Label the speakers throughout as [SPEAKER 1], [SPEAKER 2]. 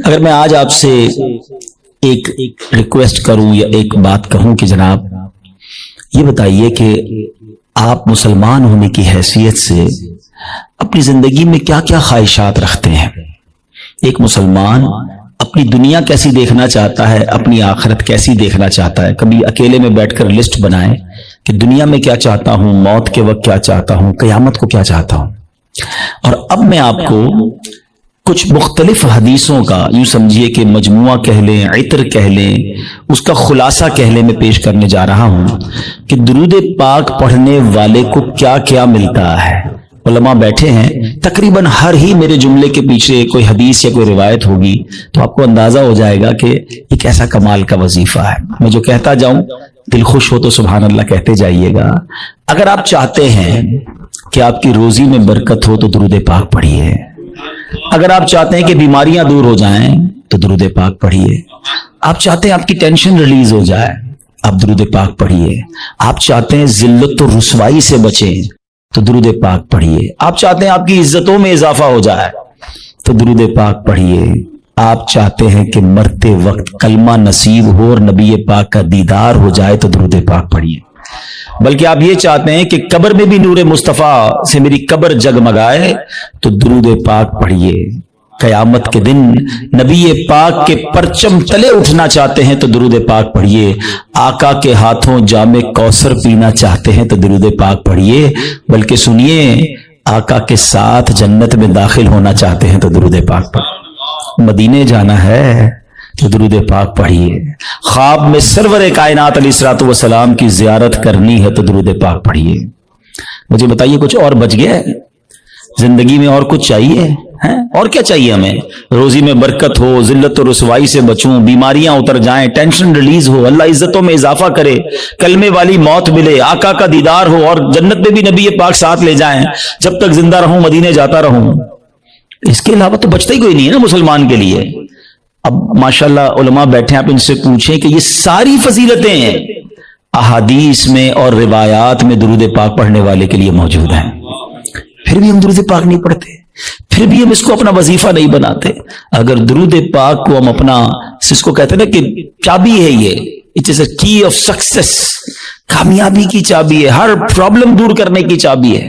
[SPEAKER 1] اگر میں آج آپ سے ایک ریکویسٹ کروں یا ایک بات کہوں کہ جناب یہ بتائیے کہ آپ مسلمان ہونے کی حیثیت سے اپنی زندگی میں کیا کیا خواہشات رکھتے ہیں؟ ایک مسلمان اپنی دنیا کیسی دیکھنا چاہتا ہے، اپنی آخرت کیسی دیکھنا چاہتا ہے؟ کبھی اکیلے میں بیٹھ کر لسٹ بنائیں کہ دنیا میں کیا چاہتا ہوں، موت کے وقت کیا چاہتا ہوں، قیامت کو کیا چاہتا ہوں۔ اور اب میں آپ کو کچھ مختلف حدیثوں کا یوں سمجھیے کہ مجموعہ کہہ لیں، عطر کہہ لیں، اس کا خلاصہ کہہ لیں، میں پیش کرنے جا رہا ہوں کہ درود پاک پڑھنے والے کو کیا کیا ملتا ہے۔ علماء بیٹھے ہیں، تقریباً ہر ہی میرے جملے کے پیچھے کوئی حدیث یا کوئی روایت ہوگی، تو آپ کو اندازہ ہو جائے گا کہ ایک ایسا کمال کا وظیفہ ہے۔ میں جو کہتا جاؤں دل خوش ہو تو سبحان اللہ کہتے جائیے گا۔ اگر آپ چاہتے ہیں کہ آپ کی روزی میں برکت ہو تو درود پاک پڑھیے، اگر آپ چاہتے ہیں کہ بیماریاں دور ہو جائیں تو درود پاک پڑھیے، آپ چاہتے ہیں آپ کی ٹینشن ریلیز ہو جائے آپ درود پاک پڑھیے، آپ چاہتے ہیں ذلت و رسوائی سے بچیں تو درود پاک پڑھیے، آپ چاہتے ہیں آپ کی عزتوں میں اضافہ ہو جائے تو درود پاک پڑھیے، آپ چاہتے ہیں کہ مرتے وقت کلمہ نصیب ہو اور نبی پاک کا دیدار ہو جائے تو درود پاک پڑھیے، بلکہ آپ یہ چاہتے ہیں کہ قبر میں بھی نور مصطفیٰ سے میری قبر جگمگائے تو درود پاک پڑھیے، قیامت کے دن نبی پاک کے پرچم تلے اٹھنا چاہتے ہیں تو درود پاک پڑھیے، آقا کے ہاتھوں جام کوثر پینا چاہتے ہیں تو درود پاک پڑھیے، بلکہ سنیے آقا کے ساتھ جنت میں داخل ہونا چاہتے ہیں تو درود پاک پڑھیے، مدینے جانا ہے تو درود پاک پڑھیے، خواب میں سرور کائنات علیہ الصلوۃ والسلام کی زیارت کرنی ہے تو درود پاک پڑھیے۔ مجھے بتائیے کچھ اور بچ گیا ہے زندگی میں؟ اور کچھ چاہیے ہے؟ اور کیا چاہیے ہمیں؟ روزی میں برکت ہو، ذلت و رسوائی سے بچوں، بیماریاں اتر جائیں، ٹینشن ریلیز ہو، اللہ عزتوں میں اضافہ کرے، کلمے والی موت ملے، آقا کا دیدار ہو اور جنت میں بھی نبی پاک ساتھ لے جائیں، جب تک زندہ رہوں مدینے جاتا رہوں۔ اس کے علاوہ تو بچتا ہی کوئی نہیں ہے نا مسلمان کے لیے۔ اب ماشاءاللہ علماء بیٹھے ہیں، آپ ان سے پوچھیں کہ یہ ساری فضیلتیں ہیں احادیث میں اور روایات میں درود پاک پڑھنے والے کے لیے موجود ہیں، پھر بھی ہم درود پاک نہیں پڑھتے، پھر بھی ہم اس کو اپنا وظیفہ نہیں بناتے۔ اگر درود پاک کو ہم اپنا، اس کو کہتے ہیں نا کہ چابی ہے، یہ اٹ از اے کی آف سکسیس، کامیابی کی چابی ہے، ہر پرابلم دور کرنے کی چابی ہے،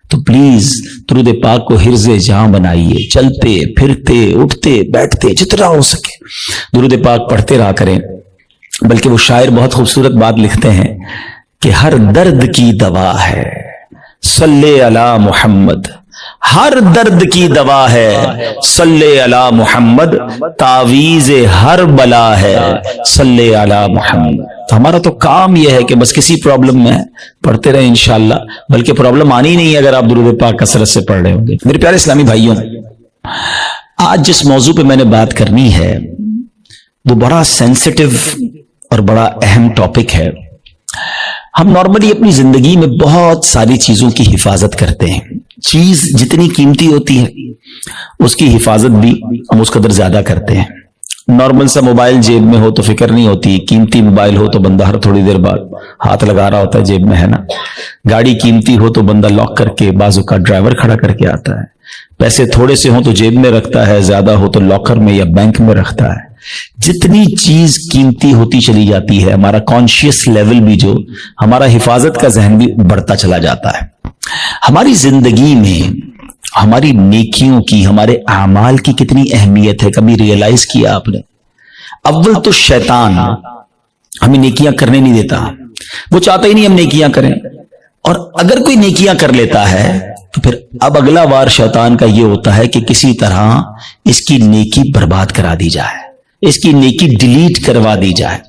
[SPEAKER 1] تو پلیز درود پاک کو حرز جاں بنائیے، چلتے پھرتے اٹھتے بیٹھتے جتنا ہو سکے درود پاک پڑھتے رہا کریں۔ بلکہ وہ شاعر بہت خوبصورت بات لکھتے ہیں کہ ہر درد کی دوا ہے صلی علی محمد، ہر درد کی دوا ہے صلی علی محمد، تعویذ ہر بلا ہے صلی علی محمد۔ تو ہمارا تو کام یہ ہے کہ بس کسی پرابلم میں پڑھتے رہیں انشاءاللہ، بلکہ پرابلم آنی نہیں ہے اگر آپ درود پاک کثرت سے پڑھ رہے ہوں گے۔ میرے پیارے اسلامی بھائیوں، آج جس موضوع پہ میں نے بات کرنی ہے وہ بڑا سینسٹیو اور بڑا اہم ٹاپک ہے۔ ہم نارملی اپنی زندگی میں بہت ساری چیزوں کی حفاظت کرتے ہیں، چیز جتنی قیمتی ہوتی ہے اس کی حفاظت بھی ہم اس قدر زیادہ کرتے ہیں۔ نارمل سا موبائل جیب میں ہو تو فکر نہیں ہوتی، قیمتی موبائل ہو تو بندہ ہر تھوڑی دیر بعد ہاتھ لگا رہا ہوتا ہے جیب میں، ہے نا؟ گاڑی قیمتی ہو تو بندہ لاک کر کے، بازو کا ڈرائیور کھڑا کر کے آتا ہے، پیسے تھوڑے سے ہوں تو جیب میں رکھتا ہے، زیادہ ہو تو لاکر میں یا بینک میں رکھتا ہے۔ جتنی چیز قیمتی ہوتی چلی جاتی ہے، ہمارا کانشیس لیول بھی، جو ہمارا حفاظت کا ذہن بھی بڑھتا چلا جاتا ہے۔ ہماری زندگی میں ہماری نیکیوں کی، ہمارے اعمال کی کتنی اہمیت ہے، کبھی ریئلائز کیا آپ نے؟ اول تو شیطان ہمیں نیکیاں کرنے نہیں دیتا، وہ چاہتا ہی نہیں ہم نیکیاں کریں، اور اگر کوئی نیکیاں کر لیتا ہے تو پھر اب اگلا وار شیطان کا یہ ہوتا ہے کہ کسی طرح اس کی نیکی برباد کرا دی جائے، اس کی نیکی ڈیلیٹ کروا دی جائے۔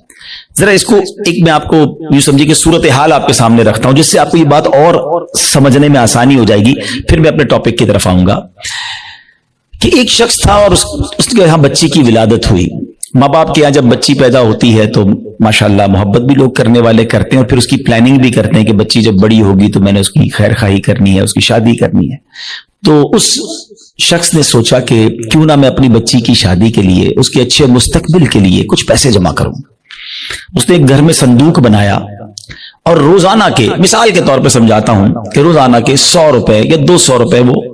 [SPEAKER 1] ذرا اس کو ایک میں آپ کو یوں سمجھے کہ صورتحال آپ کے سامنے رکھتا ہوں، جس سے آپ کو یہ بات اور سمجھنے میں آسانی ہو جائے گی، پھر میں اپنے ٹاپک کی طرف آؤں گا۔ کہ ایک شخص تھا اور اس کے یہاں بچی کی ولادت ہوئی۔ ماں باپ کے یہاں جب بچی پیدا ہوتی ہے تو ماشاءاللہ محبت بھی لوگ کرنے والے کرتے ہیں، اور پھر اس کی پلاننگ بھی کرتے ہیں کہ بچی جب بڑی ہوگی تو میں نے اس کی خیر خواہی کرنی ہے، اس کی شادی کرنی ہے۔ تو اس شخص نے سوچا کہ کیوں نہ میں اپنی بچی کی شادی کے لیے، اس کے اچھے مستقبل کے لیے کچھ پیسے جمع کروں۔ اس نے ایک گھر میں صندوق بنایا اور روزانہ کے، مثال کے طور پہ سمجھاتا ہوں کہ روزانہ کے 100 روپے یا 200 روپے وہ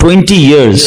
[SPEAKER 1] 20 years,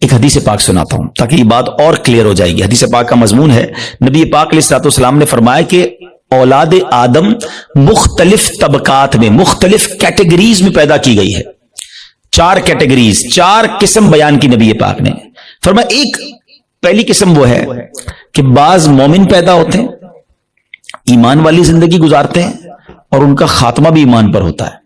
[SPEAKER 1] ایک حدیث پاک سناتا ہوں تاکہ یہ بات اور کلیئر ہو جائے گی. حدیث پاک کا مضمون ہے, نبی پاک علیہ الصلوۃ والسلام نے فرمایا کہ اولاد آدم مختلف طبقات میں, مختلف کیٹیگریز میں پیدا کی گئی ہے. 4 کیٹیگریز, 4 قسم بیان کی نبی پاک نے. فرمایا ایک پہلی قسم وہ ہے کہ بعض مومن پیدا ہوتے ہیں, ایمان والی زندگی گزارتے ہیں, اور ان کا خاتمہ بھی ایمان پر ہوتا ہے.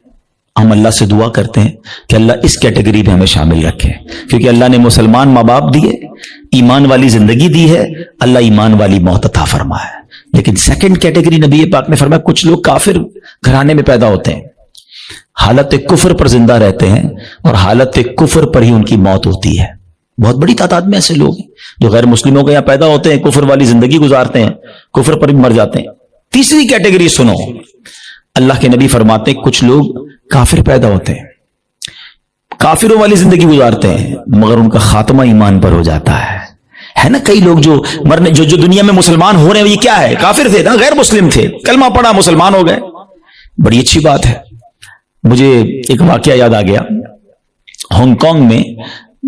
[SPEAKER 1] ہم اللہ سے دعا کرتے ہیں کہ اللہ اس کیٹیگری میں ہمیں شامل رکھے, کیونکہ اللہ نے مسلمان ماں باپ دیے, ایمان والی زندگی دی ہے, اللہ ایمان والی موت عطا فرمایا ہے. لیکن سیکنڈ کیٹیگری نبی پاک نے فرمایا کچھ لوگ کافر گھرانے میں پیدا ہوتے ہیں, حالت کفر پر زندہ رہتے ہیں, اور حالت کفر پر ہی ان کی موت ہوتی ہے. بہت بڑی تعداد میں ایسے لوگ ہیں جو غیر مسلموں کے یہاں پیدا ہوتے ہیں, کفر والی زندگی گزارتے ہیں, کفر پر بھی مر جاتے ہیں. تیسری کیٹیگری سنو, اللہ کے نبی فرماتے ہیں کچھ لوگ کافر پیدا ہوتے ہیں, کافروں والی زندگی گزارتے ہیں, مگر ان کا خاتمہ ایمان پر ہو جاتا ہے نا. کئی لوگ جو مرنے جو دنیا میں مسلمان ہو رہے ہیں, یہ کیا ہے, کافر تھے نا, غیر مسلم تھے, کلمہ پڑھا مسلمان ہو گئے, بڑی اچھی بات ہے. مجھے ایک واقعہ یاد آ گیا. ہانگ کانگ میں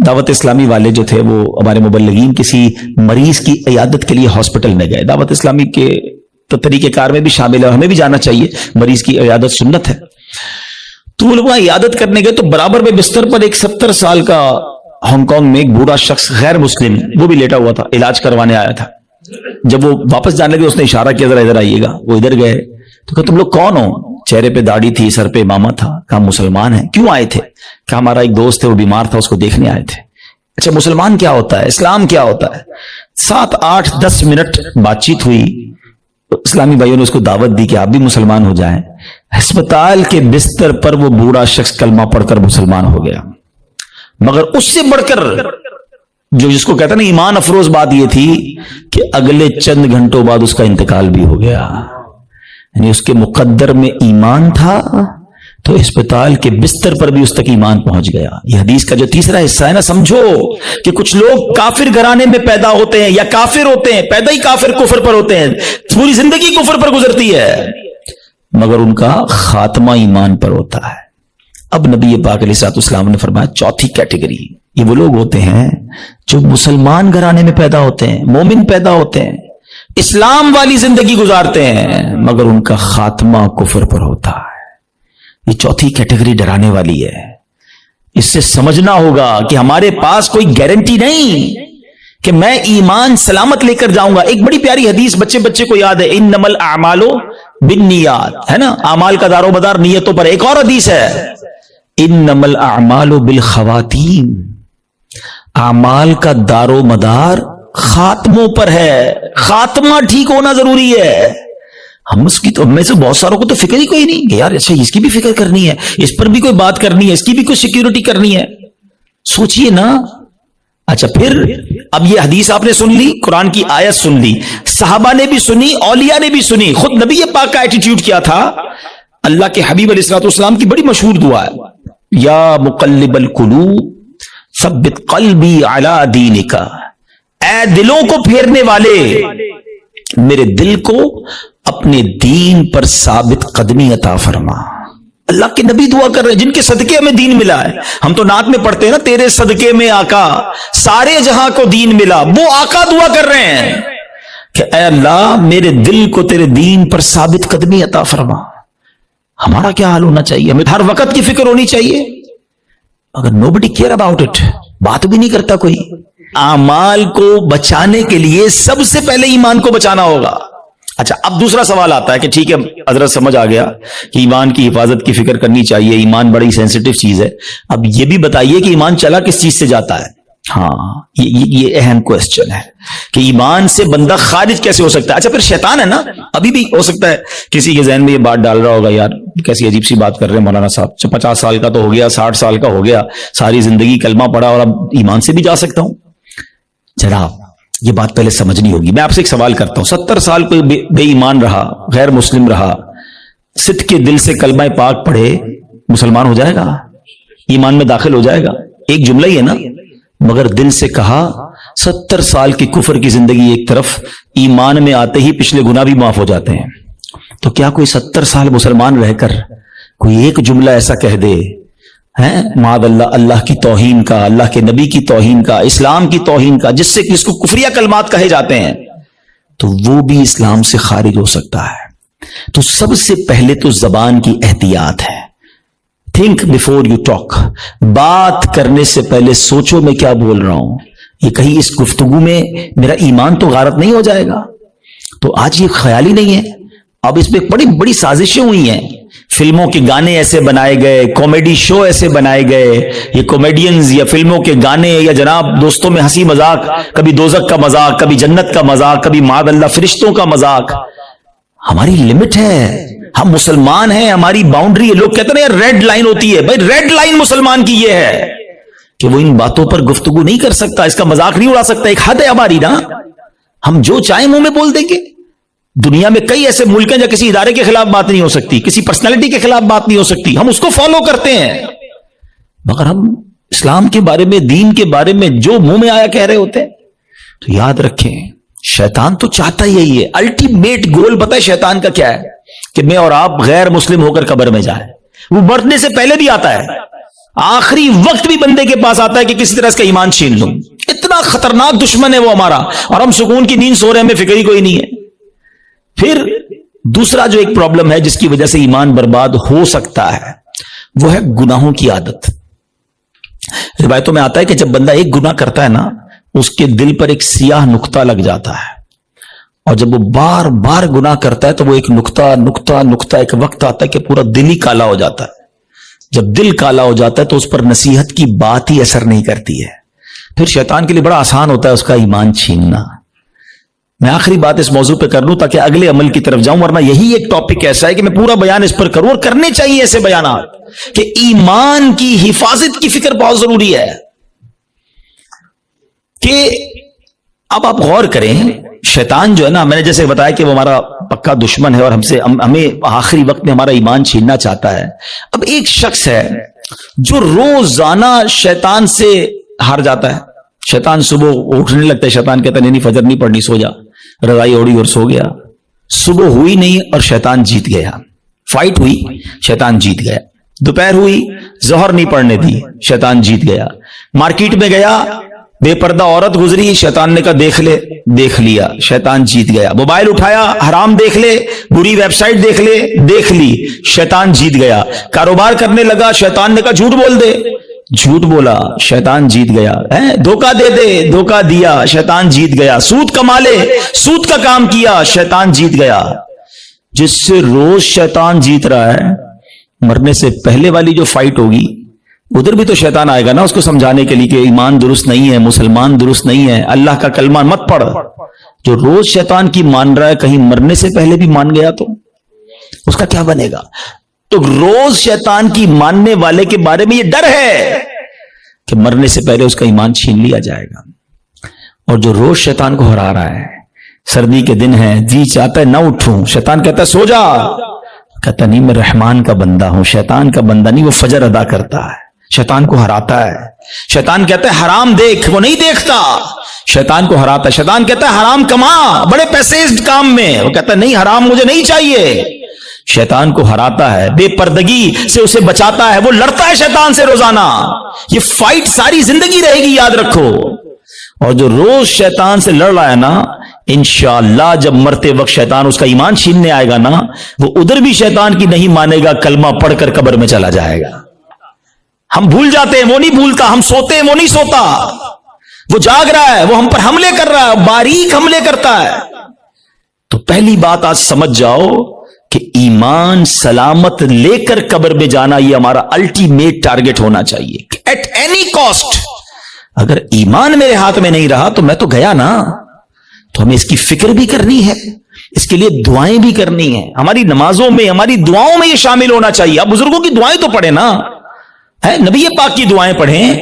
[SPEAKER 1] دعوت اسلامی والے جو تھے وہ ہمارے مبلغین کسی مریض کی عیادت کے لیے ہاسپٹل میں گئے. دعوت اسلامی کے تو طریقہ کار میں بھی شامل ہے, ہمیں بھی جانا چاہیے, مریض کی عیادت سنت ہے. تو وہ لوگ عیادت کرنے گئے تو برابر میں بستر پر ایک 70 سال کا ہانگ کانگ میں ایک بوڑھا شخص غیر مسلم وہ بھی لیٹا ہوا تھا, علاج کروانے آیا تھا. جب وہ واپس جانے لگے اس نے اشارہ کیا ذرا ادھر آئیے گا. وہ ادھر گئے تو کہا تم لوگ کون ہو؟ چہرے پہ داڑھی تھی, سر پہ امامہ تھا. کہا مسلمان ہیں. کیوں آئے تھے؟ کہا ہمارا ایک دوست ہے وہ بیمار تھا, اس کو دیکھنے آئے تھے. اچھا مسلمان کیا ہوتا ہے, اسلام کیا ہوتا ہے؟ 7, 8, 10 منٹ بات چیت ہوئی. اسلامی بھائیوں نے اس کو دعوت دی کہ آپ بھی مسلمان ہو جائیں. ہسپتال کے بستر پر وہ بوڑھا شخص کلمہ پڑھ کر مسلمان ہو گیا. مگر اس سے بڑھ کر جو جس کو کہتے ہیں نا ایمان افروز بات یہ تھی کہ اگلے چند گھنٹوں بعد اس کا انتقال بھی ہو گیا. یعنی اس کے مقدر میں ایمان تھا تو اسپتال کے بستر پر بھی اس تک ایمان پہنچ گیا. یہ حدیث کا جو تیسرا حصہ ہے نا, سمجھو کہ کچھ لوگ کافر گھرانے میں پیدا ہوتے ہیں یا کافر ہوتے ہیں, پیدا ہی کافر کفر پر ہوتے ہیں, پوری زندگی کفر پر گزرتی ہے, مگر ان کا خاتمہ ایمان پر ہوتا ہے. اب نبی پاک علیہ الصلوۃ والسلام نے فرمایا چوتھی کیٹیگری یہ وہ لوگ ہوتے ہیں جو مسلمان گھرانے میں پیدا ہوتے ہیں, مومن پیدا ہوتے ہیں, اسلام والی زندگی گزارتے ہیں, مگر ان کا خاتمہ کفر پر ہوتا ہے. یہ چوتھی کیٹیگری ڈرانے والی ہے. اس سے سمجھنا ہوگا کہ ہمارے پاس کوئی گارنٹی نہیں کہ میں ایمان سلامت لے کر جاؤں گا. ایک بڑی پیاری حدیث بچے کو یاد ہے, انما الاعمال بالنیات, ہے نا, اعمال کا دار و مدار نیتوں پر. ایک اور حدیث ہے انما الاعمال بالخواتیم, اعمال کا دار و مدار خاتموں پر ہے. خاتمہ ٹھیک ہونا ضروری ہے. ہم میں سے بہت ساروں کو تو فکر ہی کوئی نہیں کہ یار اچھا اس کی بھی فکر کرنی ہے, اس پر بھی کوئی بات کرنی ہے, اس کی بھی کوئی سیکیورٹی کرنی ہے. سوچئے نا. اچھا پھر اب یہ حدیث آپ نے سن لی, قرآن کی آیت سن لی, صحابہ نے بھی سنی, اولیاء نے بھی سنی, خود نبی پاک کا ایٹیٹیوڈ کیا تھا. اللہ کے حبیب علیہ الصلوۃ والسلام کی بڑی مشہور دعا ہے, یا مقلب القلوب ثبت قلبی علی دینک, اے دلوں کو پھیرنے والے میرے دل کو اپنے دین پر ثابت قدمی عطا فرما. اللہ کے نبی دعا کر رہے ہیں جن کے صدقے ہمیں دین ملا ہے. ہم تو نعت میں پڑھتے ہیں نا, تیرے صدقے میں آقا سارے جہاں کو دین ملا. وہ آقا دعا کر رہے ہیں کہ اے اللہ میرے دل کو تیرے دین پر ثابت قدمی عطا فرما. ہمارا کیا حال ہونا چاہیے؟ ہمیں ہر وقت کی فکر ہونی چاہیے. اگر nobody care about it, بات بھی نہیں کرتا کوئی. اعمال کو بچانے کے لیے سب سے پہلے ایمان کو بچانا ہوگا. اچھا اب دوسرا سوال آتا ہے کہ ٹھیک ہے حضرت سمجھ آ گیا کہ ایمان کی حفاظت کی فکر کرنی چاہیے, ایمان بڑی سینسٹیو چیز ہے. اب یہ بھی بتائیے کہ ایمان چلا کس چیز سے جاتا ہے؟ ہاں یہ اہم کوسچن ہے کہ ایمان سے بندہ خارج کیسے ہو سکتا ہے. اچھا پھر شیطان ہے نا, ابھی بھی ہو سکتا ہے کسی کے ذہن میں یہ بات ڈال رہا ہوگا, یار کیسی عجیب سی بات کر رہے ہیں مولانا صاحب, 50 سال کا تو ہو گیا, 60 سال کا ہو گیا, ساری زندگی کلمہ پڑھا اور اب ایمان سے بھی جا سکتا ہوں. جناب یہ بات پہلے سمجھنی ہوگی. میں آپ سے ایک سوال کرتا ہوں, 70 سال کوئی بے ایمان رہا, غیر مسلم رہا, صدق کے دل سے کلمہ پاک پڑھے, مسلمان ہو جائے گا, ایمان میں داخل ہو جائے گا. ایک جملہ ہی ہے نا, مگر دل سے کہا 70 سال کی کفر کی زندگی ایک طرف, ایمان میں آتے ہی پچھلے گناہ بھی معاف ہو جاتے ہیں. تو کیا کوئی 70 سال مسلمان رہ کر کوئی ایک جملہ ایسا کہہ دے ہیں معاذ اللہ، اللہ کی توہین کا، اللہ کے نبی کی توہین کا، اسلام کی توہین کا، جس سے کہ اس کو کفریہ کلمات کہے جاتے ہیں، تو وہ بھی اسلام سے خارج ہو سکتا ہے۔ تو سب سے پہلے تو زبان کی احتیاط ہے۔ تھنک بیفور یو ٹاک، بات کرنے سے پہلے سوچو میں کیا بول رہا ہوں، یہ کہیں اس گفتگو میں میرا ایمان تو غارت نہیں ہو جائے گا۔ تو آج یہ خیال ہی نہیں ہے، اب اس پہ بڑی بڑی سازشیں ہوئی ہیں، فلموں کے گانے ایسے بنائے گئے، کامیڈی شو ایسے بنائے گئے، یہ کامیڈینز یا فلموں کے گانے یا جناب دوستوں میں ہنسی مذاق، کبھی دوزخ کا مذاق، کبھی جنت کا مذاق، کبھی معاذ اللہ فرشتوں کا مذاق۔ ہماری لمٹ ہے، ہم مسلمان ہیں، ہماری باؤنڈری ہے۔ لوگ کہتے ہیں یار ریڈ لائن ہوتی ہے، بھائی ریڈ لائن مسلمان کی یہ ہے کہ وہ ان باتوں پر گفتگو نہیں کر سکتا، اس کا مذاق نہیں اڑا سکتا، ایک حد ہے ہماری نا، ہم جو چاہیں منہ میں بول دیں گے۔ دنیا میں کئی ایسے ملک ہیں جہاں کسی ادارے کے خلاف بات نہیں ہو سکتی، کسی پرسنالٹی کے خلاف بات نہیں ہو سکتی، ہم اس کو فالو کرتے ہیں، مگر ہم اسلام کے بارے میں، دین کے بارے میں جو منہ میں آیا کہہ رہے ہوتے ہیں۔ تو یاد رکھیں، شیطان تو چاہتا یہی ہے، الٹیمیٹ گول پتہ ہے شیطان کا کیا ہے؟ کہ میں اور آپ غیر مسلم ہو کر قبر میں جائیں۔ وہ مرنے سے پہلے بھی آتا ہے، آخری وقت بھی بندے کے پاس آتا ہے کہ کسی طرح اس کا ایمان چھین لوں۔ اتنا خطرناک دشمن ہے وہ ہمارا، اور ہم سکون کی نیند سو رہے ہیں، ہمیں فکر ہی کوئی نہیں ہے۔ پھر دوسرا جو ایک پرابلم ہے جس کی وجہ سے ایمان برباد ہو سکتا ہے، وہ ہے گناہوں کی عادت۔ روایتوں میں آتا ہے کہ جب بندہ ایک گناہ کرتا ہے نا، اس کے دل پر ایک سیاہ نقطہ لگ جاتا ہے، اور جب وہ بار بار گناہ کرتا ہے تو وہ ایک نقطہ ایک وقت آتا ہے کہ پورا دل ہی کالا ہو جاتا ہے۔ جب دل کالا ہو جاتا ہے تو اس پر نصیحت کی بات ہی اثر نہیں کرتی ہے، پھر شیطان کے لیے بڑا آسان ہوتا ہے اس کا ایمان چھیننا۔ میں آخری بات اس موضوع پہ کر لوں تاکہ اگلے عمل کی طرف جاؤں، ورنہ یہی ایک ٹاپک ایسا ہے کہ میں پورا بیان اس پر کروں، اور کرنے چاہیے ایسے بیانات کہ ایمان کی حفاظت کی فکر بہت ضروری ہے۔ کہ اب آپ غور کریں، شیطان جو ہے نا، میں نے جیسے بتایا کہ وہ ہمارا پکا دشمن ہے اور ہمیں آخری وقت میں ہمارا ایمان چھیننا چاہتا ہے۔ اب ایک شخص ہے جو روزانہ شیطان سے ہار جاتا ہے۔ شیطان صبح اٹھنے لگتا ہے، شیطان کہتا ہے نہیں فجر نہیں پڑھنی، سو جا، رضائی اوڑی اور سو گیا۔ صبح ہوئی نہیں اور شیطان جیت گیا، فائٹ ہوئی، شیطان جیت گیا۔ دوپہر ہوئی، ظہر نہیں پڑھنے دی، شیطان جیت گیا۔ مارکیٹ میں گیا، بے پردہ عورت گزری، شیطان نے کہا دیکھ لے، دیکھ لیا، شیطان جیت گیا۔ موبائل اٹھایا، حرام دیکھ لے، بری ویب سائٹ دیکھ لے، دیکھ لی، شیطان جیت گیا۔ کاروبار کرنے لگا، شیطان نے کہا جھوٹ بول دے، جھوٹ بولا، شیطان جیت گیا۔ دھوکہ دے دے، دھوکہ دیا، شیطان جیت گیا۔ سود کما لے، سود کا کام کیا، شیطان جیت گیا۔ جس سے روز شیطان جیت رہا ہے، مرنے سے پہلے والی جو فائٹ ہوگی ادھر بھی تو شیطان آئے گا نا اس کو سمجھانے کے لیے کہ ایمان درست نہیں ہے، مسلمان درست نہیں ہے، اللہ کا کلمہ مت پڑھ۔ جو روز شیطان کی مان رہا ہے، کہیں مرنے سے پہلے بھی مان گیا تو اس کا کیا بنے گا؟ تو روز شیطان کی ماننے والے کے بارے میں یہ ڈر ہے کہ مرنے سے پہلے اس کا ایمان چھین لیا جائے گا۔ اور جو روز شیطان کو ہرا رہا ہے، سردی کے دن ہے، جی چاہتا ہے نہ اٹھوں، شیطان کہتا ہے سو جا، کہتا نہیں میں رحمان کا بندہ ہوں، شیطان کا بندہ نہیں، وہ فجر ادا کرتا ہے، شیطان کو ہراتا ہے۔ شیطان کہتا ہے حرام دیکھ، وہ نہیں دیکھتا، شیطان کو ہراتا ہے۔ شیطان کہتا ہے حرام کما، بڑے پیسے اس کام میں، وہ کہتا ہے نہیں حرام مجھے نہیں چاہیے، شیطان کو ہراتا ہے۔ بے پردگی سے اسے بچاتا ہے، وہ لڑتا ہے شیطان سے روزانہ، یہ فائٹ ساری زندگی رہے گی، یاد رکھو۔ اور جو روز شیطان سے لڑ رہا ہے نا، انشاءاللہ جب مرتے وقت شیطان اس کا ایمان چھیننے آئے گا نا، وہ ادھر بھی شیطان کی نہیں مانے گا، کلمہ پڑھ کر قبر میں چلا جائے گا۔ ہم بھول جاتے ہیں، وہ نہیں بھولتا، ہم سوتے ہیں، وہ نہیں سوتا، وہ جاگ رہا ہے، وہ ہم پر حملے کر رہا ہے، باریک حملے کرتا ہے۔ تو پہلی بات آج سمجھ جاؤ کہ ایمان سلامت لے کر قبر میں جانا یہ ہمارا الٹیمیٹ ٹارگٹ ہونا چاہیے، ایٹ اینی کاسٹ۔ اگر ایمان میرے ہاتھ میں نہیں رہا تو میں تو گیا نا۔ تو ہمیں اس کی فکر بھی کرنی ہے، اس کے لیے دعائیں بھی کرنی ہیں، ہماری نمازوں میں، ہماری دعاؤں میں یہ شامل ہونا چاہیے۔ آپ بزرگوں کی دعائیں تو پڑھیں نا، نبی پاک کی دعائیں پڑھیں،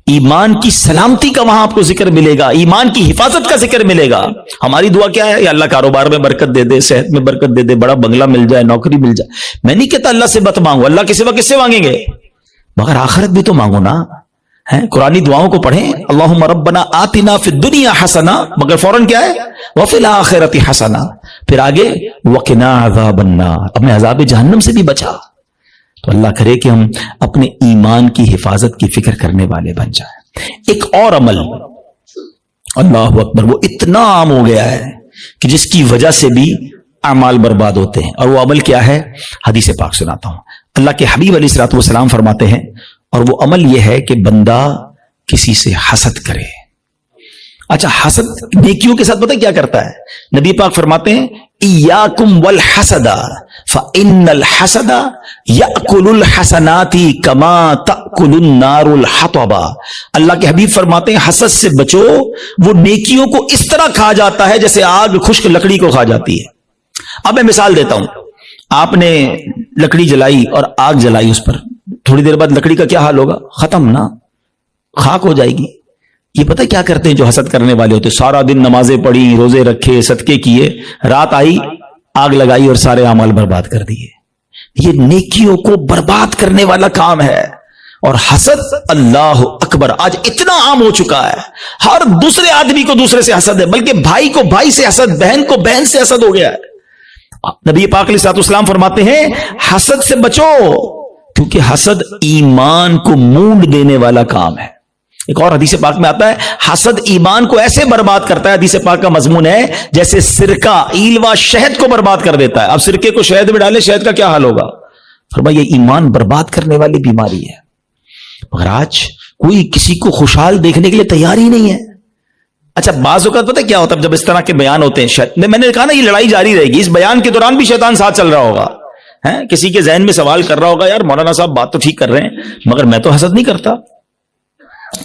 [SPEAKER 1] ایمان کی سلامتی کا وہاں آپ کو ذکر ملے گا، ایمان کی حفاظت کا ذکر ملے گا۔ ہماری دعا کیا ہے؟ یا اللہ کاروبار میں برکت دے دے، صحت میں برکت دے دے، بڑا بنگلہ مل جائے، نوکری مل جائے۔ میں نہیں کہتا اللہ سے مت مانگو، اللہ کے سوا کس سے مانگیں گے؟ مگر آخرت بھی تو مانگو نا۔ قرآنی دعاؤں کو پڑھیں، اللہم ربنا آتنا فی الدنیا حسنہ، مگر فوراً کیا ہے؟ وفی الآخرۃ حسنہ، پھر آگے وقنا عذاب النار، اپنے عذاب جہنم سے بھی بچا۔ تو اللہ کرے کہ ہم اپنے ایمان کی حفاظت کی فکر کرنے والے بن جائیں. ایک اور عمل اللہ اکبر وہ اتنا عام ہو گیا ہے کہ جس کی وجہ سے بھی اعمال برباد ہوتے ہیں, اور وہ عمل کیا ہے؟ حدیث پاک سناتا ہوں. اللہ کے حبیب علیہ الصلوۃ والسلام فرماتے ہیں, اور وہ عمل یہ ہے کہ بندہ کسی سے حسد کرے. اچھا, حسد نیکیوں کے ساتھ پتہ کیا کرتا ہے؟ نبی پاک فرماتے ہیں ایاکم والحسد فإن الحسد یأکل الحسنات کما تأکل النار الحطب. اللہ کے حبیب فرماتے ہیں حسد سے بچو, وہ نیکیوں کو اس طرح کھا جاتا ہے جیسے آگ خشک لکڑی کو کھا جاتی ہے. اب میں مثال دیتا ہوں, آپ نے لکڑی جلائی اور آگ جلائی اس پر, تھوڑی دیر بعد لکڑی کا کیا حال ہوگا؟ ختم نا, خاک ہو جائے گی. یہ پتہ کیا کرتے ہیں جو حسد کرنے والے ہوتے؟ سارا دن نمازیں پڑھی, روزے رکھے, صدقے کیے, رات آئی آگ لگائی اور سارے اعمال برباد کر دیے. یہ نیکیوں کو برباد کرنے والا کام ہے. اور حسد اللہ اکبر آج اتنا عام ہو چکا ہے, ہر دوسرے آدمی کو دوسرے سے حسد ہے, بلکہ بھائی کو بھائی سے حسد, بہن کو بہن سے حسد ہو گیا ہے. نبی پاک علیہ الصلوۃ والسلام فرماتے ہیں حسد سے بچو, کیونکہ حسد ایمان کو مونڈ دینے والا کام ہے. ایک اور حدیث پاک میں آتا ہے حسد ایمان کو ایسے برباد کرتا ہے, حدیث پاک کا مضمون ہے جیسے سرکہ ایلوا شہد کو برباد کر دیتا ہے. اب سرکے کو شہد میں ڈالے, شہد کا کیا حال ہوگا؟ فرمایا یہ ایمان برباد کرنے والی بیماری ہے. مگر آج کوئی کسی کو خوشحال دیکھنے کے لیے تیار ہی نہیں ہے. اچھا, بعض اوقات پتہ کیا ہوتا ہے جب اس طرح کے بیان ہوتے ہیں, میں نے کہا نا یہ لڑائی جاری رہے گی, اس بیان کے دوران بھی شیطان ساتھ چل رہا ہوگا, کسی کے ذہن میں سوال کر رہا ہوگا یار مولانا صاحب بات تو ٹھیک کر رہے ہیں مگر میں تو حسد نہیں کرتا.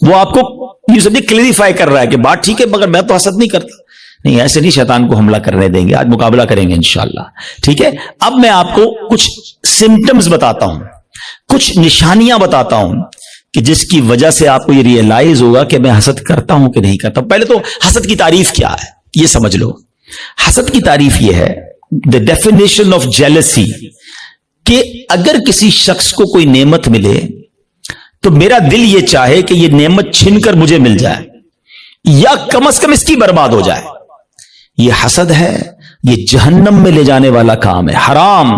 [SPEAKER 1] وہ آپ کو یہ سب کلیریفائی کر رہا ہے کہ بات ٹھیک ہے مگر میں تو حسد نہیں کرتا. نہیں, ایسے نہیں شیطان کو حملہ کرنے دیں گے, آج مقابلہ کریں گے انشاءاللہ. ٹھیک ہے, اب میں آپ کو کچھ سمٹمز بتاتا ہوں, کچھ نشانیاں بتاتا ہوں کہ جس کی وجہ سے آپ کو یہ ریئلائز ہوگا کہ میں حسد کرتا ہوں کہ نہیں کرتا. پہلے تو حسد کی تعریف کیا ہے یہ سمجھ لو. حسد کی تعریف یہ ہے, the definition of jealousy, کہ اگر کسی شخص کو کوئی نعمت ملے تو میرا دل یہ چاہے کہ یہ نعمت چھن کر مجھے مل جائے یا کم از کم اس کی برباد ہو جائے. یہ حسد ہے, یہ جہنم میں لے جانے والا کام ہے, حرام.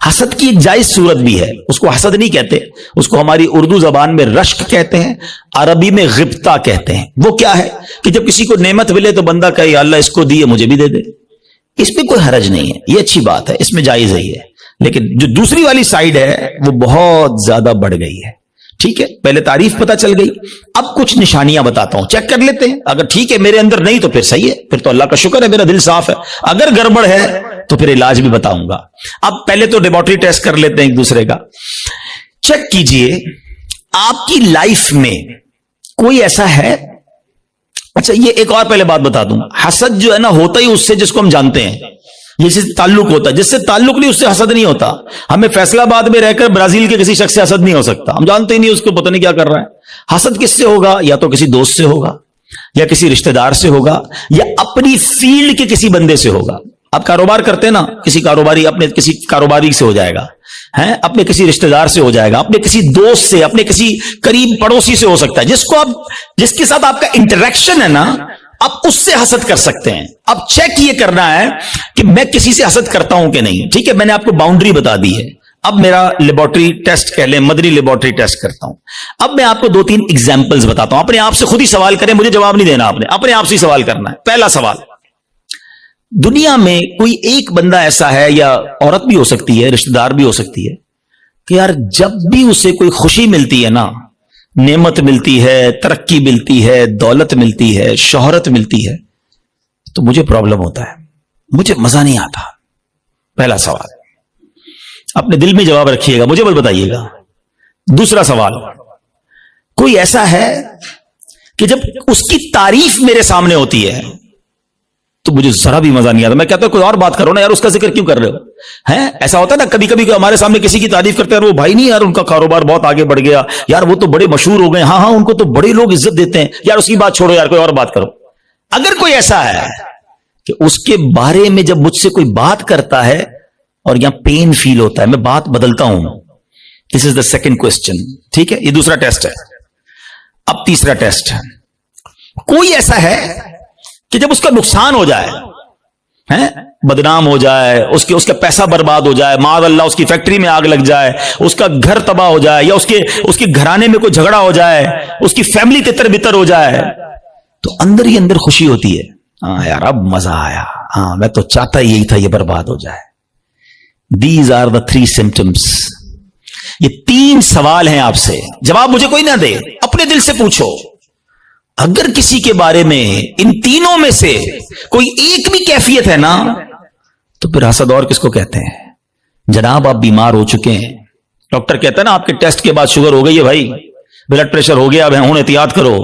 [SPEAKER 1] حسد کی ایک جائز صورت بھی ہے, اس کو حسد نہیں کہتے, اس کو ہماری اردو زبان میں رشک کہتے ہیں, عربی میں غبطہ کہتے ہیں. وہ کیا ہے کہ جب کسی کو نعمت ملے تو بندہ کہے یا اللہ اس کو دیے مجھے بھی دے دے. اس میں کوئی حرج نہیں ہے, یہ اچھی بات ہے, اس میں جائز ہے یہ. لیکن جو دوسری والی سائیڈ ہے وہ بہت زیادہ بڑھ گئی ہے. ٹھیک ہے, پہلے تعریف پتہ چل گئی, اب کچھ نشانیاں بتاتا ہوں, چیک کر لیتے ہیں. اگر ٹھیک ہے میرے اندر نہیں تو پھر صحیح ہے, پھر تو اللہ کا شکر ہے میرا دل صاف ہے. اگر گڑبڑ ہے تو پھر علاج بھی بتاؤں گا. اب پہلے تو لیبارٹری ٹیسٹ کر لیتے ہیں ایک دوسرے کا. چیک کیجئے آپ کی لائف میں کوئی ایسا ہے. اچھا, یہ ایک اور پہلے بات بتا دوں, حسد جو ہے نا ہوتا ہی اس سے جس کو ہم جانتے ہیں, جس سے تعلق ہوتا ہے. جس سے تعلق نہیں اس سے حسد نہیں ہوتا. ہمیں فیصلہ آباد میں رہ کر برازیل کے کسی شخص سے حسد نہیں ہو سکتا, ہم جانتے ہی نہیں اس کو, پتہ نہیں کیا کر رہا ہے. حسد کس سے ہوگا؟ یا تو کسی دوست سے ہوگا, یا کسی رشتہ دار سے ہوگا, یا اپنی فیلڈ کے کسی بندے سے ہوگا. آپ کاروبار کرتے ہیں نا, کسی کاروباری اپنے کسی کاروباری سے ہو جائے گا, اپنے کسی رشتہ دار سے ہو جائے گا, اپنے کسی دوست سے, اپنے کسی قریب پڑوسی سے ہو سکتا ہے, جس کو آپ جس کے ساتھ آپ کا انٹریکشن ہے نا, آپ اس سے حسد کر سکتے ہیں. اب چیک یہ کرنا ہے کہ میں کسی سے حسد کرتا ہوں کہ نہیں. ٹھیک ہے, میں نے آپ کو باؤنڈری بتا دی ہے. اب میرا لیبارٹری ٹیسٹ کہہ لیں, مدنی لیبارٹری ٹیسٹ کرتا ہوں. اب میں آپ کو 2-3 ایگزامپلز بتاتا ہوں. اپنے آپ سے خود ہی سوال کریں, مجھے جواب نہیں دینا, آپ نے اپنے آپ سے ہی سوال کرنا ہے. پہلا سوال, دنیا میں کوئی ایک بندہ ایسا ہے, یا عورت بھی ہو سکتی ہے, رشتہ دار بھی ہو سکتی ہے, کہ یار جب بھی اسے کوئی خوشی ملتی ہے نا, نعمت ملتی ہے, ترقی ملتی ہے, دولت ملتی ہے, شہرت ملتی ہے, تو مجھے پرابلم ہوتا ہے, مجھے مزہ نہیں آتا. پہلا سوال, اپنے دل میں جواب رکھیے گا, مجھے بس بتائیے گا. دوسرا سوال, کوئی ایسا ہے کہ جب اس کی تعریف میرے سامنے ہوتی ہے تو مجھے ذرا بھی مزہ نہیں آتا. میں کہتا ہوں کوئی اور بات کرو نا یار, اس کا ذکر کیوں کر رہے ہو؟ ایسا ہوتا ہے نا کبھی کبھی ہمارے سامنے کسی کی تعریف کرتے ہیں, وہ بھائی نہیں یار ان کا کاروبار بہت آگے بڑھ گیا, یار وہ تو بڑے مشہور ہو گئے, ہاں ان کو تو بڑے لوگ عزت دیتے ہیں, یار اس کی بات چھوڑو یار, کوئی اور بات کرو. اگر کوئی ایسا ہے کہ اس کے بارے میں جب مجھ سے کوئی بات کرتا ہے اور یہاں پین فیل ہوتا ہے, میں بات بدلتا ہوں. دس از دا سیکنڈ کوسچن. ٹھیک ہے, یہ دوسرا ٹیسٹ ہے. اب تیسرا ٹیسٹ ہے, کوئی ایسا ہے کہ جب اس کا نقصان ہو جائے ہیں بدنام ہو جائے، اس کا پیسہ برباد ہو جائے، معاذ اللہ اس کی فیکٹری میں آگ لگ جائے، اس کا گھر تباہ ہو جائے، یا اس کے گھرانے میں کوئی جھگڑا ہو جائے، اس کی فیملی تتر بتر ہو جائے، تو اندر ہی اندر خوشی ہوتی ہے، ہاں یار اب مزہ آیا، ہاں میں تو چاہتا یہی تھا یہ برباد ہو جائے۔ These are the 3 symptoms۔ یہ 3 سوال ہیں آپ سے، جواب مجھے کوئی نہ دے، اپنے دل سے پوچھو۔ اگر کسی کے بارے میں ان تینوں میں سے کوئی ایک بھی کیفیت ہے نا، تو پھر حسد اور کس کو کہتے ہیں؟ جناب آپ بیمار ہو چکے ہیں، ڈاکٹر کہتا ہے نا آپ کے ٹیسٹ کے بعد شوگر ہو گئی ہے بھائی، بلڈ پریشر ہو گیا، اب ہن احتیاط کرو،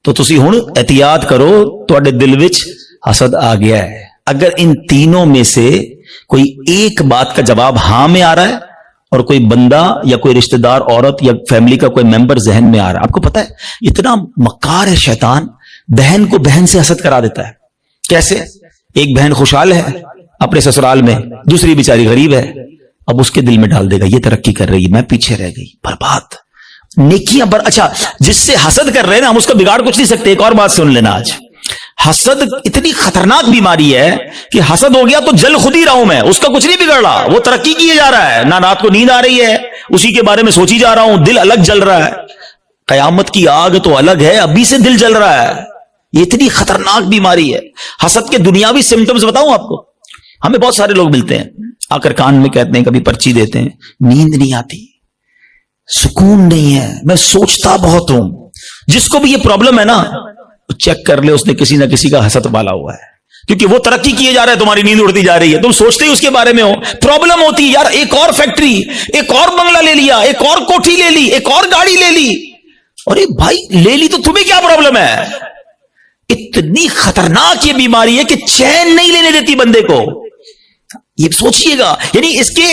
[SPEAKER 1] تو تسی ہن احتیاط کرو، تواڈے دل وچ حسد آ گیا ہے۔ اگر ان تینوں میں سے کوئی ایک بات کا جواب ہاں میں آ رہا ہے، اور کوئی بندہ یا کوئی رشتہ دار عورت یا فیملی کا کوئی ممبر ذہن میں آ رہا ہے، آپ کو پتا ہے اتنا مکار ہے شیطان، بہن کو بہن سے حسد کرا دیتا ہے۔ کیسے؟ ایک بہن خوشحال ہے اپنے سسرال میں، دوسری بیچاری غریب ہے، اب اس کے دل میں ڈال دے گا یہ ترقی کر رہی ہے، میں پیچھے رہ گئی، برباد نیکیاں اچھا جس سے حسد کر رہے ہیں نا، ہم اس کا بگاڑ کچھ نہیں سکتے۔ ایک اور بات سن لینا، آج حسد اتنی خطرناک بیماری ہے کہ حسد ہو گیا تو جل خود ہی رہا ہوں میں، اس کا کچھ نہیں بگڑ رہا، وہ ترقی کیے جا رہا ہے، نہ رات کو نیند آ رہی ہے، اسی کے بارے میں سوچی جا رہا ہوں، دل الگ جل رہا ہے، قیامت کی آگ تو الگ ہے، ابھی سے دل جل رہا ہے۔ یہ اتنی خطرناک بیماری ہے۔ حسد کے دنیاوی سمٹمز بتاؤں آپ کو، ہمیں بہت سارے لوگ ملتے ہیں، آ کر کان میں کہتے ہیں، کبھی پرچی دیتے ہیں، نیند نہیں آتی، سکون نہیں ہے، میں سوچتا بہت ہوں۔ جس کو بھی یہ پرابلم ہے نا، چیک کر لے اس نے کسی نہ کسی کا حسد پالا ہوا ہے، کیونکہ وہ ترقی کیے جا رہا ہے، تمہاری نیند اڑتی جا رہی ہے، تم سوچتے ہی اس کے بارے میں ہو، پرابلم ہوتی ہے یار، ایک اور فیکٹری، ایک اور بنگلہ لے لیا، ایک اور کوٹھی لے لی، ایک اور گاڑی لے لی، ارے بھائی لے لی تو تمہیں کیا پرابلم ہے؟ اتنی خطرناک یہ بیماری ہے کہ چین نہیں لینے دیتی بندے کو۔ یہ سوچئے گا، یعنی اس کے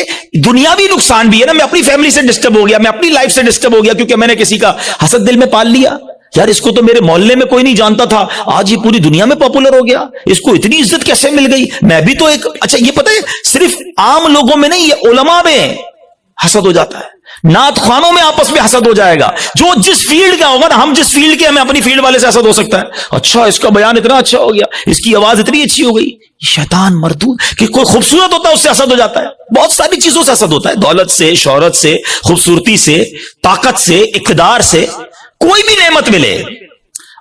[SPEAKER 1] دنیاوی نقصان بھی ہے نا، میں اپنی فیملی سے ڈسٹرب ہو گیا، میں اپنی لائف سے ڈسٹرب ہو گیا کیونکہ میں نے کسی کا حسد دل میں پال لیا، یار اس کو تو میرے محلے میں کوئی نہیں جانتا تھا، آج یہ پوری دنیا میں پاپولر ہو گیا، اس کو اتنی عزت کیسے مل گئی، میں بھی تو ایک اچھا۔ یہ پتہ ہے صرف عام لوگوں میں نہیں، یہ علماء میں حسد ہو جاتا ہے، نعت خوانوں میں آپس میں حسد ہو جائے گا، جو جس فیلڈ کا ہوگا نا، ہم جس فیلڈ کے، ہمیں اپنی فیلڈ والے سے حسد ہو سکتا ہے، اچھا اس کا بیان اتنا اچھا ہو گیا، اس کی آواز اتنی اچھی ہو گئی، شیطان مردود، کہ کوئی خوبصورت ہوتا ہے اس سے حسد ہو جاتا ہے، بہت ساری چیزوں سے حسد ہوتا ہے، دولت سے، شہرت سے، خوبصورتی سے، طاقت سے، اقتدار سے، کوئی بھی نعمت ملے۔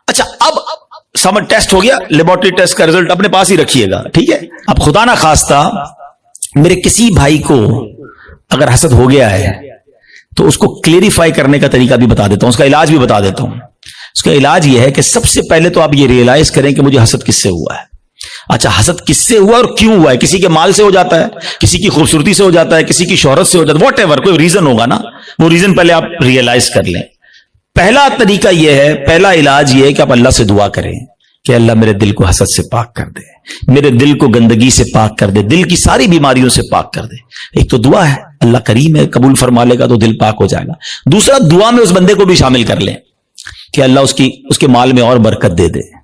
[SPEAKER 1] اچھا اب سمر ٹیسٹ ہو گیا، لیبورٹری ٹیسٹ کا رزلٹ اپنے پاس ہی رکھیے گا، ٹھیک ہے؟ اب خدا نہ خواستہ میرے کسی بھائی کو اگر حسد ہو گیا ہے تو اس کو کلیریفائی کرنے کا طریقہ بھی بتا دیتا ہوں، اس کا علاج بھی بتا دیتا ہوں۔ اس کا علاج یہ ہے کہ سب سے پہلے تو آپ یہ ریئلائز کریں کہ مجھے حسد کس سے ہوا ہے۔ اچھا حسد کس سے ہوا اور کیوں ہوا ہے؟ کسی کے مال سے ہو جاتا ہے، کسی کی خوبصورتی سے ہو جاتا ہے، کسی کی شہرت سے ہو جاتا ہے، واٹ ایور، کوئی ریزن ہوگا نا، وہ ریزن پہلے آپ ریئلائز کر لیں۔ پہلا طریقہ یہ ہے، پہلا علاج یہ ہے کہ آپ اللہ سے دعا کریں کہ اللہ میرے دل کو حسد سے پاک کر دے، میرے دل کو گندگی سے پاک کر دے، دل کی ساری بیماریوں سے پاک کر دے۔ ایک تو دعا ہے، اللہ کریم ہے، قبول فرما لے گا تو دل پاک ہو جائے گا۔ دوسرا، دعا میں اس بندے کو بھی شامل کر لیں کہ اللہ اس کے مال میں اور برکت دے دے،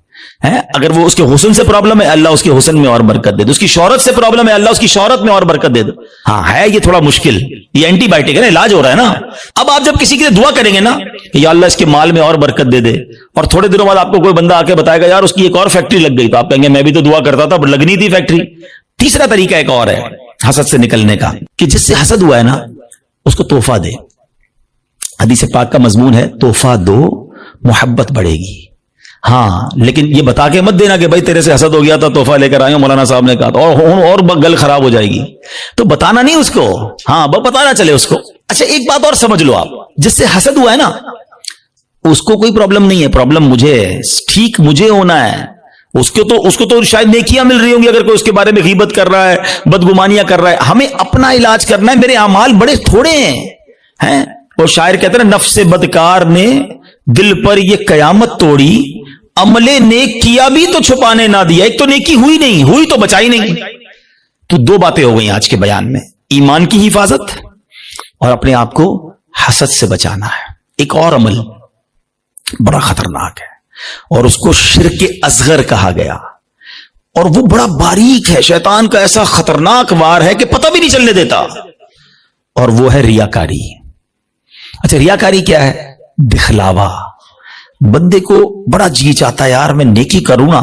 [SPEAKER 1] اگر وہ اس کے حسن سے پرابلم ہے، اللہ اس کے حسن میں اور برکت دے دے، اس کی شہرت سے پرابلم ہے، اللہ اس کی شہرت میں اور برکت دے دے۔ ہاں ہے یہ تھوڑا مشکل، یہ اینٹی بائیوٹک ہے نا، علاج ہو رہا ہے نا۔ اب آپ جب کسی کے لیے دعا کریں گے نا کہ یا اللہ اس کے مال میں اور برکت دے دے، اور تھوڑے دنوں بعد آپ کو کوئی بندہ آ کے بتائے گا یار اس کی ایک اور فیکٹری لگ گئی، تو آپ کہیں گے میں بھی تو دعا کرتا تھا پر لگنی تھی فیکٹری۔ تیسرا طریقہ ایک اور ہے حسد سے نکلنے کا، کہ جس سے حسد ہوا ہے نا اس کو تحفہ دے۔ حدیث پاک کا مضمون ہے تحفہ دو محبت بڑھے گی۔ ہاں لیکن یہ بتا کے مت دینا کہ بھائی تیرے سے حسد ہو گیا تھا تحفہ لے کر آئے ہوں، مولانا صاحب نے کہا، اور گل خراب ہو جائے گی، تو بتانا نہیں اس کو، ہاں بتانا چلے اس کو۔ اچھا ایک بات اور سمجھ لو آپ، جس سے حسد ہوا ہے نا اس کو کوئی پرابلم نہیں ہے، پرابلم مجھے ہے، ٹھیک مجھے ہونا ہے۔ اس کو تو شاید نیکیاں مل رہی ہوں گی اگر کوئی اس کے بارے میں غیبت کر رہا ہے، بدگمانیاں کر رہا ہے، ہمیں اپنا علاج کرنا ہے، میرے اعمال بڑے تھوڑے ہیں۔ اور شاعر کہتے ہیں نفس بدکار نے دل پر یہ قیامت توڑی، عمل نیک کیا بھی تو چھپانے نہ دیا۔ ایک تو نیکی ہوئی نہیں، ہوئی تو بچائی نہیں۔ تو دو باتیں ہو گئی آج کے بیان میں، ایمان کی حفاظت اور اپنے آپ کو حسد سے بچانا ہے۔ ایک اور عمل بڑا خطرناک ہے اور اس کو شرک اصغر کہا گیا، اور وہ بڑا باریک ہے، شیطان کا ایسا خطرناک وار ہے کہ پتہ بھی نہیں چلنے دیتا، اور وہ ہے ریاکاری۔ اچھا ریاکاری کیا ہے؟ دکھلاوا۔ بندے کو بڑا جی چاہتا ہے یار میں نیکی کروں نا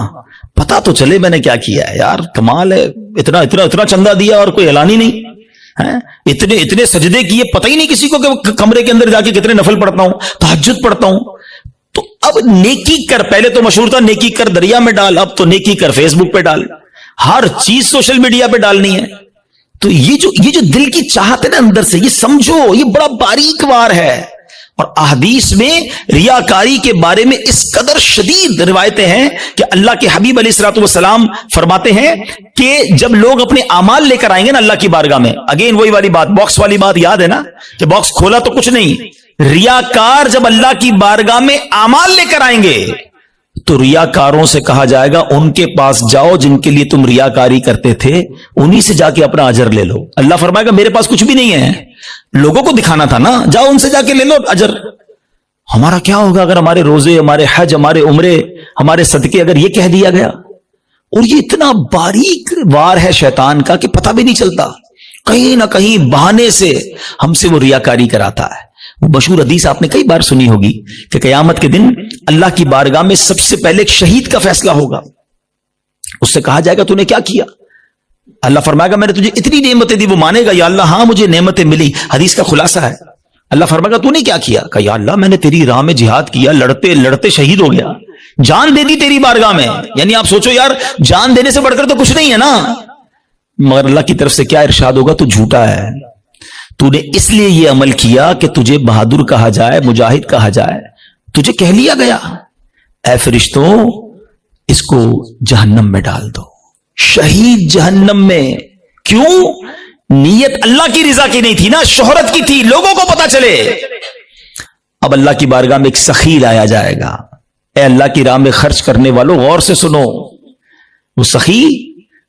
[SPEAKER 1] پتا تو چلے میں نے کیا کیا ہے یار. کمال ہے, اتنا اتنا اتنا چندہ دیا اور کوئی اعلان ہی نہیں. اتنے اتنے سجدے کیے, پتہ ہی نہیں کسی کو کہ کمرے کے اندر جا کے کتنے نفل پڑھتا ہوں, تہجد پڑھتا ہوں. تو اب نیکی کر, پہلے تو مشہور تھا نیکی کر دریا میں ڈال, اب تو نیکی کر فیس بک پہ ڈال, ہر چیز سوشل میڈیا پہ ڈالنی ہے. تو یہ جو دل کی چاہت ہے نا اندر سے, یہ سمجھو یہ بڑا باریک وار ہے. اور احادیث میں ریاکاری کے بارے میں اس قدر شدید روایتیں ہیں کہ اللہ کے حبیب علیہ الصلوۃ والسلام فرماتے ہیں کہ جب لوگ اپنے اعمال لے کر آئیں گے نا اللہ کی بارگاہ میں, اگین وہی والی بات, باکس والی بات یاد ہے نا کہ باکس کھولا تو کچھ نہیں. ریاکار جب اللہ کی بارگاہ میں اعمال لے کر آئیں گے تو ریاکاروں سے کہا جائے گا ان کے پاس جاؤ جن کے لیے تم ریاکاری کرتے تھے, انہی سے جا کے اپنا اجر لے لو. اللہ فرمائے گا میرے پاس کچھ بھی نہیں ہے, لوگوں کو دکھانا تھا نا, جاؤ ان سے جا کے لے لو اجر. ہمارا کیا ہوگا اگر ہمارے روزے, ہمارے حج, ہمارے عمرے, ہمارے صدقے اگر یہ کہہ دیا گیا. اور یہ اتنا باریک وار ہے شیطان کا کہ پتہ بھی نہیں چلتا, کہیں نہ کہیں بہانے سے ہم سے وہ ریاکاری کراتا ہے. وہ مشہور حدیث آپ نے کئی بار سنی ہوگی کہ قیامت کے دن اللہ کی بارگاہ میں سب سے پہلے ایک شہید کا فیصلہ ہوگا. اس سے کہا جائے گا تو نے کیا کیا؟ اللہ فرمائے گا میں نے تجھے اتنی نعمتیں دی. وہ مانے گا یا اللہ ہاں مجھے نعمتیں ملی. حدیث کا خلاصہ ہے, اللہ فرمائے گا تو نے کیا کیا؟ کہ یا اللہ میں نے تیری راہ میں جہاد کیا, لڑتے لڑتے شہید ہو گیا, جان دے دی تیری بارگاہ میں. یعنی آپ سوچو یار, جان دینے سے بڑھ کر تو کچھ نہیں ہے نا. مگر اللہ کی طرف سے کیا ارشاد ہوگا؟ تو جھوٹا ہے, تو نے اس لیے یہ عمل کیا کہ تجھے بہادر کہا جائے, مجاہد کہا جائے, تجھے کہہ لیا گیا. اے فرشتوں اس کو جہنم میں ڈال دو, شہید جہنم میں. کیوں؟ نیت اللہ کی رضا کی نہیں تھی نا, شہرت کی تھی, لوگوں کو پتا چلے. اب اللہ کی بارگاہ میں ایک سخی لایا جائے گا. اے اللہ کی راہ میں خرچ کرنے والوں غور سے سنو, وہ سخی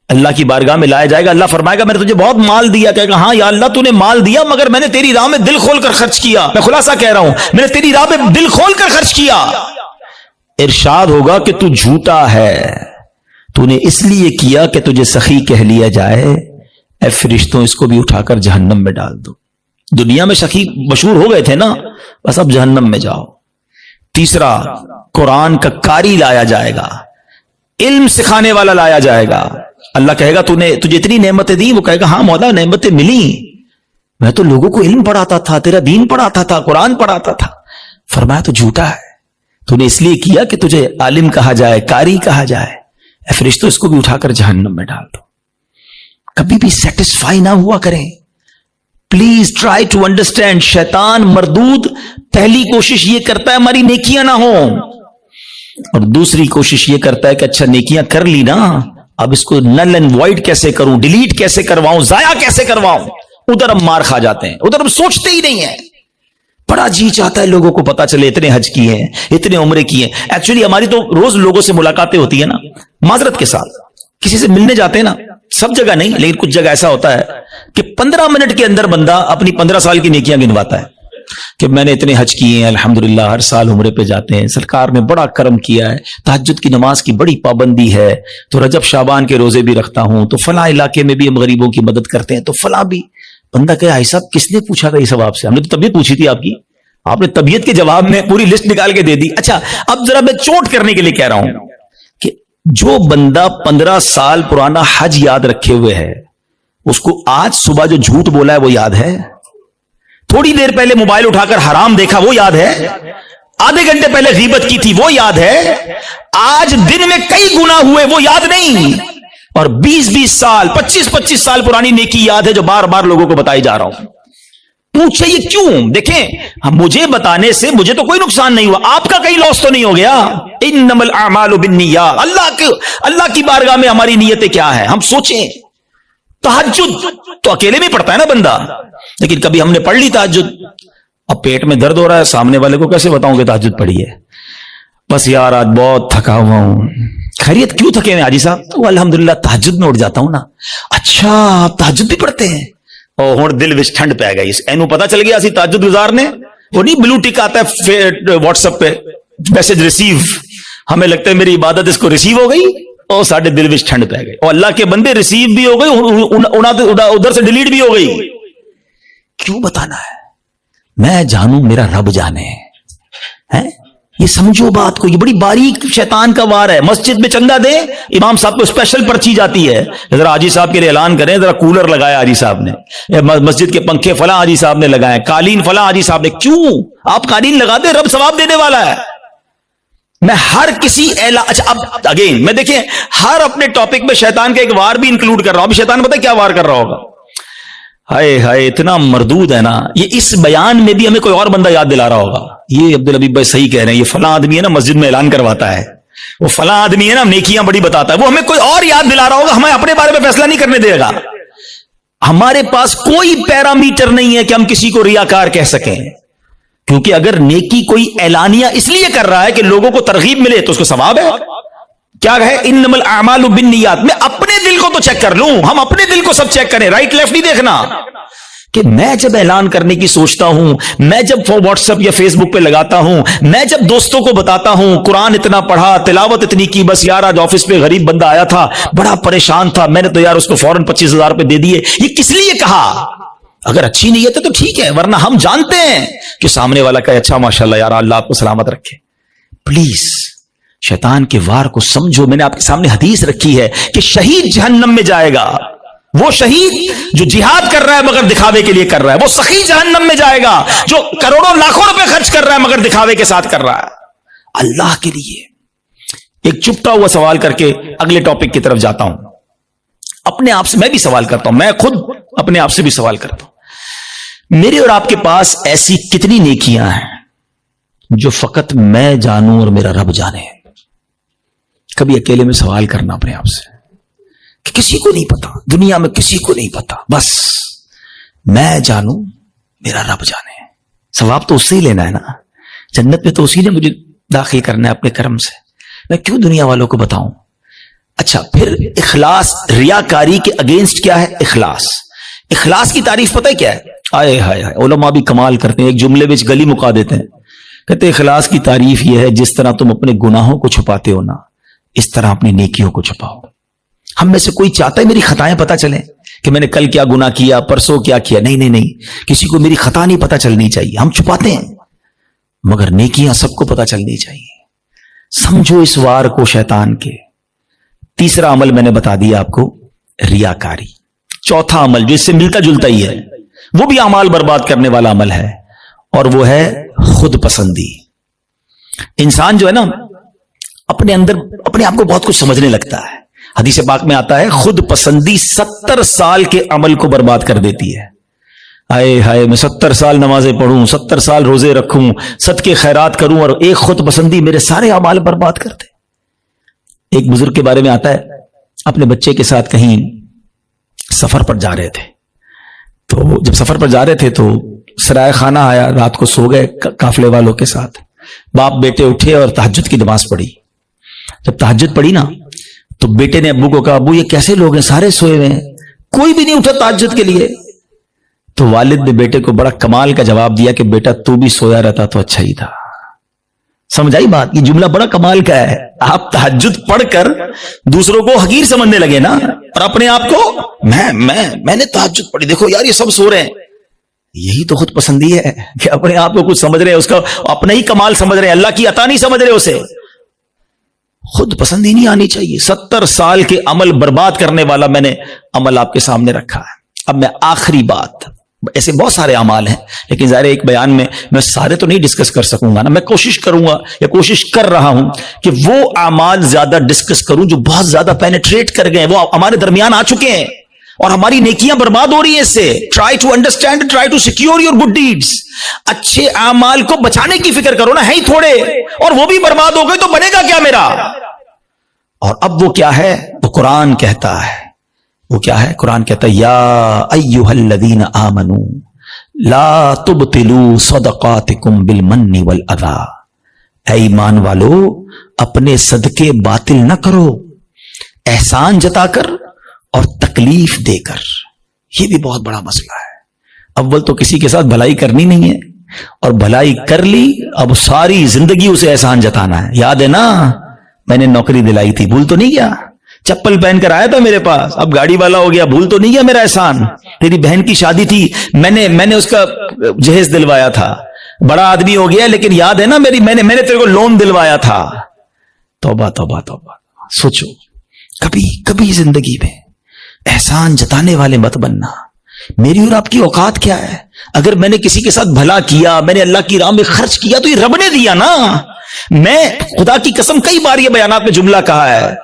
[SPEAKER 1] اللہ کی بارگاہ میں لایا جائے گا. اللہ فرمائے گا میں نے تجھے بہت مال دیا. کہے گا ہاں یا اللہ تو نے مال دیا مگر میں نے تیری راہ میں دل کھول کر خرچ کیا. میں خلاصہ کہہ رہا ہوں, میں نے تیری راہ میں دل کھول کر خرچ کیا. ارشاد ہوگا کہ تو جھوٹا ہے, تو نے اس لیے کیا کہ تجھے سخی کہہ لیا جائے. اے فرشتوں اس کو بھی اٹھا کر جہنم میں ڈال دو. دنیا میں سخی مشہور ہو گئے تھے نا, بس اب جہنم میں جاؤ. تیسرا, قرآن کا قاری لایا جائے گا, علم سکھانے والا لایا جائے گا. اللہ کہے گا تجھے اتنی نعمتیں دی. وہ کہے گا ہاں مولا نعمتیں ملی, میں تو لوگوں کو علم پڑھاتا تھا, تیرا دین پڑھاتا تھا, قرآن پڑھاتا تھا. فرمایا تو جھوٹا ہے, تو نے اس لیے کیا کہ تجھے عالم کہا جائے, قاری کہا جائے. اے فرشتوں اس کو بھی اٹھا کر جہنم میں ڈال دو. کبھی بھی سیٹسفائی نہ ہوا کریں. Please try to understand. شیطان مردود پہلی کوشش یہ کرتا ہے ہماری نیکیاں نہ ہوں, اور دوسری کوشش یہ کرتا ہے کہ اچھا نیکیاں کر لی نا, اب اس کو نل اینڈ وائڈ کیسے کروں, ڈیلیٹ کیسے کرواؤں, ضائع کیسے کرواؤں. ادھر ہم مار کھا جاتے ہیں, ادھر ہم سوچتے ہی نہیں ہیں. بڑا جی چاہتا ہے لوگوں کو پتا چلے اتنے حج کیے ہیں, اتنے عمرے کیے ہیں. ایکچولی ہماری تو روز لوگوں سے ملاقاتیں ہوتی ہیں نا, معذرت کے ساتھ کسی سے ملنے جاتے ہیں نا, سب جگہ نہیں لیکن کچھ جگہ ایسا ہوتا ہے کہ 15 منٹ کے اندر بندہ اپنی 15 سال کی نیکیاں گنواتا ہے کہ میں نے اتنے حج کیے ہیں, الحمدللہ ہر سال عمرے پہ جاتے ہیں, سرکار نے بڑا کرم کیا ہے, تہجد کی نماز کی بڑی پابندی ہے, تو رجب شعبان کے روزے بھی رکھتا ہوں, تو فلاں علاقے میں بھی ہم غریبوں کی مدد کرتے ہیں, تو فلاں بھی. بندہ کہ بھائی صاحب کس نے پوچھا تھا یہ سب آپ سے؟ ہم نے تو طبیعت پوچھی تھی آپ کی, آپ نے طبیعت کے جواب میں پوری لسٹ نکال کے دے دی. اچھا اب ذرا میں چوٹ کرنے کے لیے کہہ رہا ہوں کہ جو بندہ 15 سال پرانا حج یاد رکھے ہوئے ہے, اس کو آج صبح جو جھوٹ بولا ہے وہ یاد ہے؟ تھوڑی دیر پہلے موبائل اٹھا کر حرام دیکھا وہ یاد ہے؟ آدھے گھنٹے پہلے غیبت کی تھی وہ یاد ہے؟ آج دن میں کئی گناہ ہوئے وہ یاد نہیں, اور 20-20 سال 25-25 سال پرانی نیکی یاد ہے جو بار بار لوگوں کو بتائی جا رہا ہوں. پوچھے یہ کیوں؟ دیکھیں مجھے بتانے سے مجھے تو کوئی نقصان نہیں ہوا, آپ کا کئی لاس تو نہیں ہو گیا. انما الاعمال بالنیات. اللہ کی بارگاہ میں ہماری نیتیں کیا ہیں ہم سوچیں. تہجد تو اکیلے میں پڑھتا ہے نا بندہ, لیکن کبھی ہم نے پڑھ لی تہجد, اب پیٹ میں درد ہو رہا ہے, سامنے والے کو کیسے بتاؤں کہ تہجد پڑھی ہے؟ بس یار آج بہت تھکا ہوا ہوں. خیریت کیوں تھکے ہیں حاجی صاحب؟ تو الحمدللہ تہجد میں اٹھ جاتا ہوں نا. اچھا آپ تہجد بھی پڑھتے ہیں؟ اور ہن دل وچ ٹھنڈ پی گئی, اینو پتہ چل گیا اسی تہجد گزار نے. وہ نہیں بلو ٹک آتا ہے واٹس ایپ پہ میسج ریسیو, ہمیں لگتا ہے میری عبادت اس کو ریسیو ہو گئی, اور ساڈے دل وچ ٹھنڈ پی گئی. اور اللہ کے بندے ریسیو بھی ہو گئی, ادھر سے ڈیلیٹ بھی ہو گئی. کیوں بتانا ہے؟ میں جانوں میرا رب جانے. یہ سمجھو بات کو, یہ بڑی باریک شیطان کا وار ہے. مسجد میں چندہ دیں, امام صاحب کو اسپیشل پرچی جاتی ہے, ذرا حاجی صاحب کے لیے اعلان کریں, ذرا کولر لگایا حاجی صاحب نے, مسجد کے پنکھے فلاں حاجی صاحب نے لگائے, قالین فلاں حاجی صاحب نے. کیوں آپ قالین لگا دیں, رب ثواب دینے والا ہے. میں ہر کسی اچھا اب اگین میں دیکھیں ہر اپنے ٹاپک میں شیطان کا ایک وار بھی انکلوڈ کر رہا ہوں. ابھی شیطان پتہ کیا وار کر رہا ہوگا, ہائے ہائے اتنا مردود ہے نا. یہ اس بیان میں بھی ہمیں کوئی اور بندہ یاد دلا رہا ہوگا, یہ عبدالحبیب بھائی صحیح کہہ رہے ہیں, یہ فلاں آدمی ہے نا مسجد میں اعلان کرواتا ہے, وہ فلاں آدمی ہے نا نیکیاں بڑی بتاتا ہے, وہ ہمیں کوئی اور یاد دلا رہا ہوگا. ہمیں اپنے بارے میں فیصلہ نہیں کرنے دے گا. ہمارے پاس کوئی پیرامیٹر نہیں ہے کہ ہم کسی کو ریاکار کہہ سکیں, کیونکہ اگر نیکی کوئی اعلانیہ اس لیے کر رہا ہے کہ لوگوں کو ترغیب ملے تو اس کو ثواب ہے. کیا ہے انما الاعمال بالنیات. میں اپنے دل کو تو چیک کر لوں, ہم اپنے دل کو سب چیک کریں, رائٹ لیفٹ نہیں دیکھنا. کہ میں جب اعلان کرنے کی سوچتا ہوں, میں جب واٹس ایپ یا فیس بک پہ لگاتا ہوں, میں جب دوستوں کو بتاتا ہوں قرآن اتنا پڑھا, تلاوت اتنی کی, بس یار آج آفس پہ غریب بندہ آیا تھا بڑا پریشان تھا, میں نے تو یار اس کو فوراً 25,000 روپے دے دیے, یہ کس لیے کہا؟ اگر اچھی نیت ہے تو ٹھیک ہے, ورنہ ہم جانتے ہیں کہ سامنے والا کہ اچھا ماشاءاللہ یار اللہ آپ کو سلامت رکھے. پلیز شیطان کے وار کو سمجھو. میں نے آپ کے سامنے حدیث رکھی ہے کہ شہید جہنم میں جائے گا, وہ شہید جو جہاد کر رہا ہے مگر دکھاوے کے لیے کر رہا ہے, وہ سخی جہنم میں جائے گا جو کروڑوں لاکھوں روپے خرچ کر رہا ہے مگر دکھاوے کے ساتھ کر رہا ہے اللہ کے لیے. ایک چپتا ہوا سوال کر کے اگلے ٹاپک کی طرف جاتا ہوں. اپنے آپ سے میں بھی سوال کرتا ہوں, میں خود اپنے آپ سے بھی سوال کرتا ہوں, میرے اور آپ کے پاس ایسی کتنی نیکیاں ہیں جو فقط میں جانوں اور میرا رب جانے. کبھی اکیلے میں سوال کرنا اپنے آپ سے کہ کسی کو نہیں پتا, دنیا میں کسی کو نہیں پتا, بس میں جانوں میرا رب جانے. ثواب تو اس سے ہی لینا ہے نا, جنت میں تو اسی نے مجھے داخل کرنا ہے اپنے کرم سے, میں کیوں دنیا والوں کو بتاؤں. اچھا پھر اخلاص, ریاکاری کے اگینسٹ کیا ہے اخلاص. اخلاص کی تعریف پتہ ہے کیا ہے؟ آئے ہائے ہائے, علماء بھی کمال کرتے ہیں, ایک جملے میں گلی مکا دیتے ہیں. کہتے ہیں اخلاص کی تعریف یہ ہے جس طرح تم اپنے گناہوں کو چھپاتے ہو نا, اس طرح اپنی نیکیوں کو چھپاؤ. ہم میں سے کوئی چاہتا ہے میری خطائیں پتہ چلیں کہ میں نے کل کیا گناہ کیا, پرسوں کیا کیا؟ نہیں نہیں نہیں, کسی کو میری خطا نہیں پتہ چلنی چاہیے. ہم چھپاتے ہیں مگر نیکیاں سب کو پتہ چلنی چاہیے. سمجھو اس وار کو شیطان کے. تیسرا عمل میں نے بتا دیا آپ کو, ریاکاری. چوتھا عمل جو اس سے ملتا جلتا ہی ہے, وہ بھی اعمال برباد کرنے والا عمل ہے, اور وہ ہے خود پسندی. انسان جو ہے نا اپنے اندر اپنے آپ کو بہت کچھ سمجھنے لگتا ہے. حدیث پاک میں آتا ہے خود پسندی 70 سال کے عمل کو برباد کر دیتی ہے. آئے ہائے, میں 70 سال نمازیں پڑھوں, 70 سال روزے رکھوں, صدقے خیرات کروں, اور ایک خود پسندی میرے سارے اعمال برباد کر دے. ایک بزرگ کے بارے میں آتا ہے, اپنے بچے کے ساتھ کہیں سفر پر جا رہے تھے, تو جب سفر پر جا رہے تھے تو سرائے خانہ آیا, رات کو سو گئے قافلے والوں کے ساتھ. باپ بیٹے اٹھے اور تہجد کی نماز پڑھی. جب تہجد پڑھی نا تو بیٹے نے ابو کو کہا, ابو یہ کیسے لوگ ہیں, سارے سوئے ہوئے ہیں, کوئی بھی نہیں اٹھا تہجد کے لیے. تو والد نے بیٹے کو بڑا کمال کا جواب دیا کہ بیٹا تو بھی سویا رہتا تو اچھا ہی تھا. سمجھائی بات؟ یہ جملہ بڑا کمال کا ہے. آپ تہجد پڑھ کر دوسروں کو حقیر سمجھنے لگے نا, اور اپنے آپ کو میں نے تہجد پڑھی, دیکھو یار یہ سب سو رہے ہیں. یہی تو خود پسندی ہے کہ اپنے آپ کو کچھ سمجھ رہے ہیں, اس کا اپنا ہی کمال سمجھ رہے ہیں, اللہ کی عطا نہیں سمجھ رہے اسے. خود پسندی نہیں آنی چاہیے. 70 سال کے عمل برباد کرنے والا میں نے عمل آپ کے سامنے رکھا ہے. اب میں آخری بات, ایسے بہت سارے اعمال ہیں لیکن ظاہر ایک بیان میں سارے تو نہیں ڈسکس کر سکوں گا نا. میں کوشش کروں گا یا کوشش کر رہا ہوں کہ وہ اعمال زیادہ ڈسکس کروں جو بہت زیادہ پینیٹریٹ کر گئے, وہ ہمارے درمیان آ چکے ہیں اور ہماری نیکیاں برباد ہو رہی ہیں اس سے. Try to understand, try to secure your good deeds. اچھے اعمال کو بچانے کی فکر کرو نا, ہے ہی تھوڑے, اور وہ بھی برباد ہو گئے تو بنے گا کیا میرا. اور اب وہ کیا ہے, وہ قرآن کہتا ہے, وہ کیا ہے, قرآن کہتا ہے یا ایھا الذین آمنوا لا تبطلوا صدقاتکم بالمن والاذی. اے ایمان والو اپنے صدقے باطل نہ کرو احسان جتا کر اور تکلیف دے کر. یہ بھی بہت بڑا مسئلہ ہے. اول تو کسی کے ساتھ بھلائی کرنی نہیں ہے, اور بھلائی کر لی اب ساری زندگی اسے احسان جتانا ہے. یاد ہے نا میں نے نوکری دلائی تھی, بھول تو نہیں گیا, چپل پہن کر آیا تھا میرے پاس, اب گاڑی والا ہو گیا, بھول تو نہیں گیا میرا احسان. تیری بہن کی شادی تھی, میں نے اس کا جہیز دلوایا تھا, بڑا آدمی ہو گیا لیکن یاد ہے نا میں نے تیرے کو لون دلوایا تھا. توبہ توبہ توبہ. سوچو کبھی کبھی زندگی میں احسان جتانے والے مت بننا. میری اور آپ کی اوقات کیا ہے؟ اگر میں نے کسی کے ساتھ بھلا کیا, میں نے اللہ کی راہ میں خرچ کیا تو یہ رب نے دیا نا. میں خدا کی قسم کئی بار یہ بیانات میں جملہ کہا ہے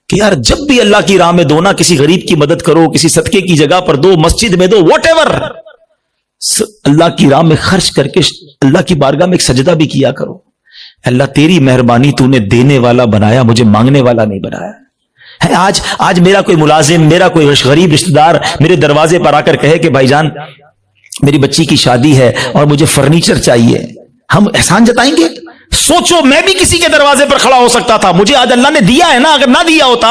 [SPEAKER 1] کہ یار جب بھی اللہ کی راہ میں دو نا, کسی غریب کی مدد کرو, کسی صدقے کی جگہ پر دو, مسجد میں دو, واٹ ایور, اللہ کی راہ میں خرچ کر کے اللہ کی بارگاہ میں ایک سجدہ بھی کیا کرو. اللہ تیری مہربانی, تو نے دینے والا بنایا, مجھے مانگنے والا نہیں بنایا. آج میرا کوئی ملازم, میرا کوئی غریب رشتہ دار میرے دروازے پر آ کر کہے کہ بھائی جان میری بچی کی شادی ہے اور مجھے فرنیچر چاہیے, ہم احسان جتائیں گے؟ سوچو میں بھی کسی کے دروازے پر کھڑا ہو سکتا تھا, مجھے آج اللہ نے دیا ہے نا, اگر نہ دیا ہوتا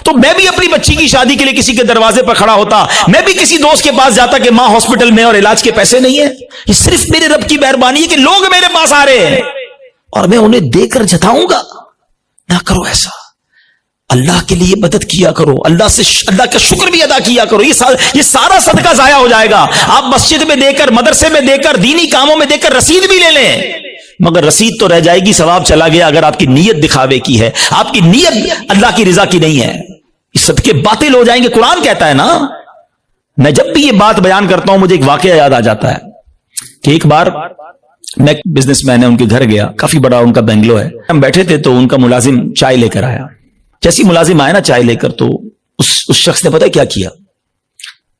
[SPEAKER 1] تو میں بھی اپنی بچی کی شادی کے لیے کسی کے دروازے پر کھڑا ہوتا, میں بھی کسی دوست کے پاس جاتا کہ ماں ہاسپٹل میں اور علاج کے پیسے نہیں ہیں. یہ صرف میرے رب کی مہربانی ہے کہ لوگ میرے پاس آ رہے ہیں اور میں انہیں دے کر جتاؤں گا. نہ کرو ایسا, اللہ کے لیے مدد کیا کرو, اللہ کا شکر بھی ادا کیا کرو. یہ سارا صدقہ ضائع ہو جائے گا. آپ مسجد میں دے کر, مدرسے میں دے کر, دینی کاموں میں دے کر رسید بھی لے لیں, مگر رسید تو رہ جائے گی, ثواب چلا گیا اگر آپ کی نیت دکھاوے کی ہے, آپ کی نیت اللہ کی رضا کی نہیں ہے. یہ صدقے باطل ہو جائیں گے. قرآن کہتا ہے نا. میں جب بھی یہ بات بیان کرتا ہوں مجھے ایک واقعہ یاد آ جاتا ہے کہ ایک بار میں بزنس مین ہے, ان کے گھر گیا, کافی بڑا ان کا بنگلو ہے. ہم بیٹھے تھے تو ان کا ملازم چائے لے کر آیا. جیسی ملازم آیا نا چائے لے کر, تو اس شخص نے پتہ کیا کیا,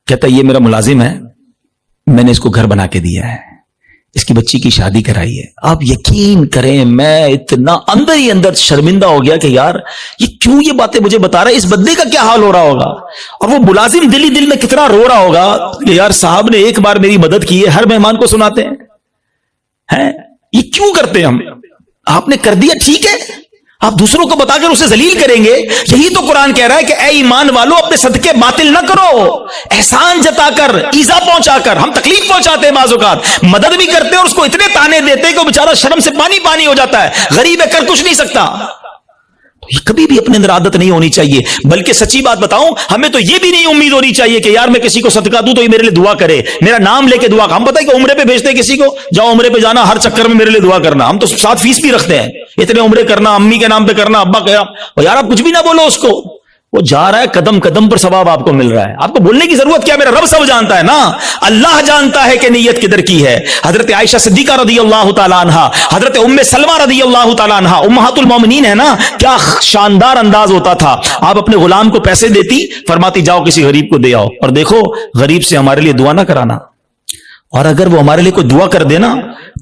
[SPEAKER 1] کہتا یہ میرا ملازم ہے, میں نے اس کو گھر بنا کے دیا ہے, اس کی بچی کی شادی کرائی ہے. آپ یقین کریں میں اتنا اندر ہی اندر شرمندہ ہو گیا کہ یار یہ کیوں یہ باتیں مجھے بتا رہا ہے, اس بندے کا کیا حال ہو رہا ہوگا, اور وہ ملازم دل ہی دل میں کتنا رو رہا ہوگا کہ یار صاحب نے ایک بار میری مدد کی ہے, ہر مہمان کو سناتے ہیں. یہ کیوں کرتے ہیں ہم؟ آپ نے کر دیا ٹھیک ہے, آپ دوسروں کو بتا کر اسے ذلیل کریں گے. یہی تو قرآن کہہ رہا ہے کہ اے ایمان والو اپنے صدقے باطل نہ کرو, احسان جتا کر, ایذا پہنچا کر. ہم تکلیف پہنچاتے ہیں بعض اوقات, مدد بھی کرتے ہیں اور اس کو اتنے تانے دیتے ہیں کہ وہ بیچارہ شرم سے پانی پانی ہو جاتا ہے, غریب ہے کر کچھ نہیں سکتا. یہ کبھی بھی اپنے اندر عادت نہیں ہونی چاہیے. بلکہ سچی بات بتاؤں, ہمیں تو یہ بھی نہیں امید ہونی چاہیے کہ یار میں کسی کو صدقہ دوں تو یہ میرے لیے دعا کرے, میرا نام لے کے دعا. ہم پتہ ہے کہ عمرے پہ بھیجتے ہیں کسی کو, جاؤ عمرے پہ جانا, ہر چکر میں میرے لیے دعا کرنا. ہم تو ساتھ فیس بھی رکھتے ہیں, اتنے عمرے کرنا, امی کے نام پہ کرنا, ابا کے نام. اور یار آپ کچھ بھی نہ بولو اس کو, وہ جا رہا ہے قدم قدم پر ثواب آپ کو مل رہا ہے. آپ کو بولنے کی ضرورت کیا, میرا رب سب جانتا ہے نا. اللہ جانتا ہے کہ نیت کدھر کی ہے. حضرت عائشہ صدیقہ رضی اللہ تعالی عنہا, حضرت ام سلمہ رضی اللہ تعالی عنہا, امہات المومنین ہے نا, کیا شاندار انداز ہوتا تھا. آپ اپنے غلام کو پیسے دیتی, فرماتی جاؤ کسی غریب کو دے آؤ, اور دیکھو غریب سے ہمارے لیے دعا نہ کرانا, اور اگر وہ ہمارے لیے کوئی دعا کر دینا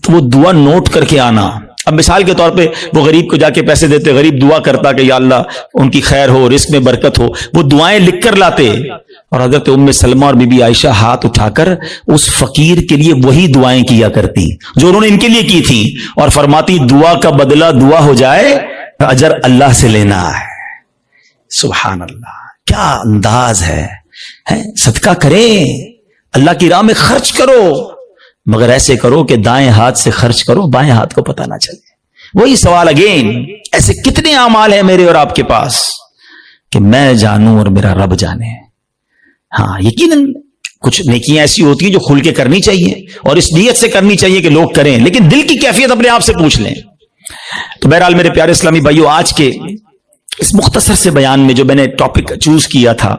[SPEAKER 1] تو وہ دعا نوٹ کر کے آنا. اب مثال کے طور پہ وہ غریب کو جا کے پیسے دیتے, غریب دعا کرتا کہ یا اللہ ان کی خیر ہو, رزق میں برکت ہو, وہ دعائیں لکھ کر لاتے. اور حضرت ام سلمہ اور بی بی عائشہ ہاتھ اٹھا کر اس فقیر کے لیے وہی دعائیں کیا کرتی جو انہوں نے ان کے لیے کی تھی, اور فرماتی دعا کا بدلہ دعا ہو جائے, اجر اللہ سے لینا ہے. سبحان اللہ, کیا انداز ہے. صدقہ کریں, اللہ کی راہ میں خرچ کرو, مگر ایسے کرو کہ دائیں ہاتھ سے خرچ کرو, بائیں ہاتھ کو پتہ نہ چلے. وہی سوال اگین, ایسے کتنے اعمال ہیں میرے اور آپ کے پاس کہ میں جانوں اور میرا رب جانے. ہاں یقیناً کچھ نیکیاں ایسی ہوتی ہیں جو کھل کے کرنی چاہیے اور اس نیت سے کرنی چاہیے کہ لوگ کریں, لیکن دل کی کیفیت اپنے آپ سے پوچھ لیں. تو بہرحال میرے پیارے اسلامی بھائیو, آج کے اس مختصر سے بیان میں جو میں نے ٹاپک چوز کیا تھا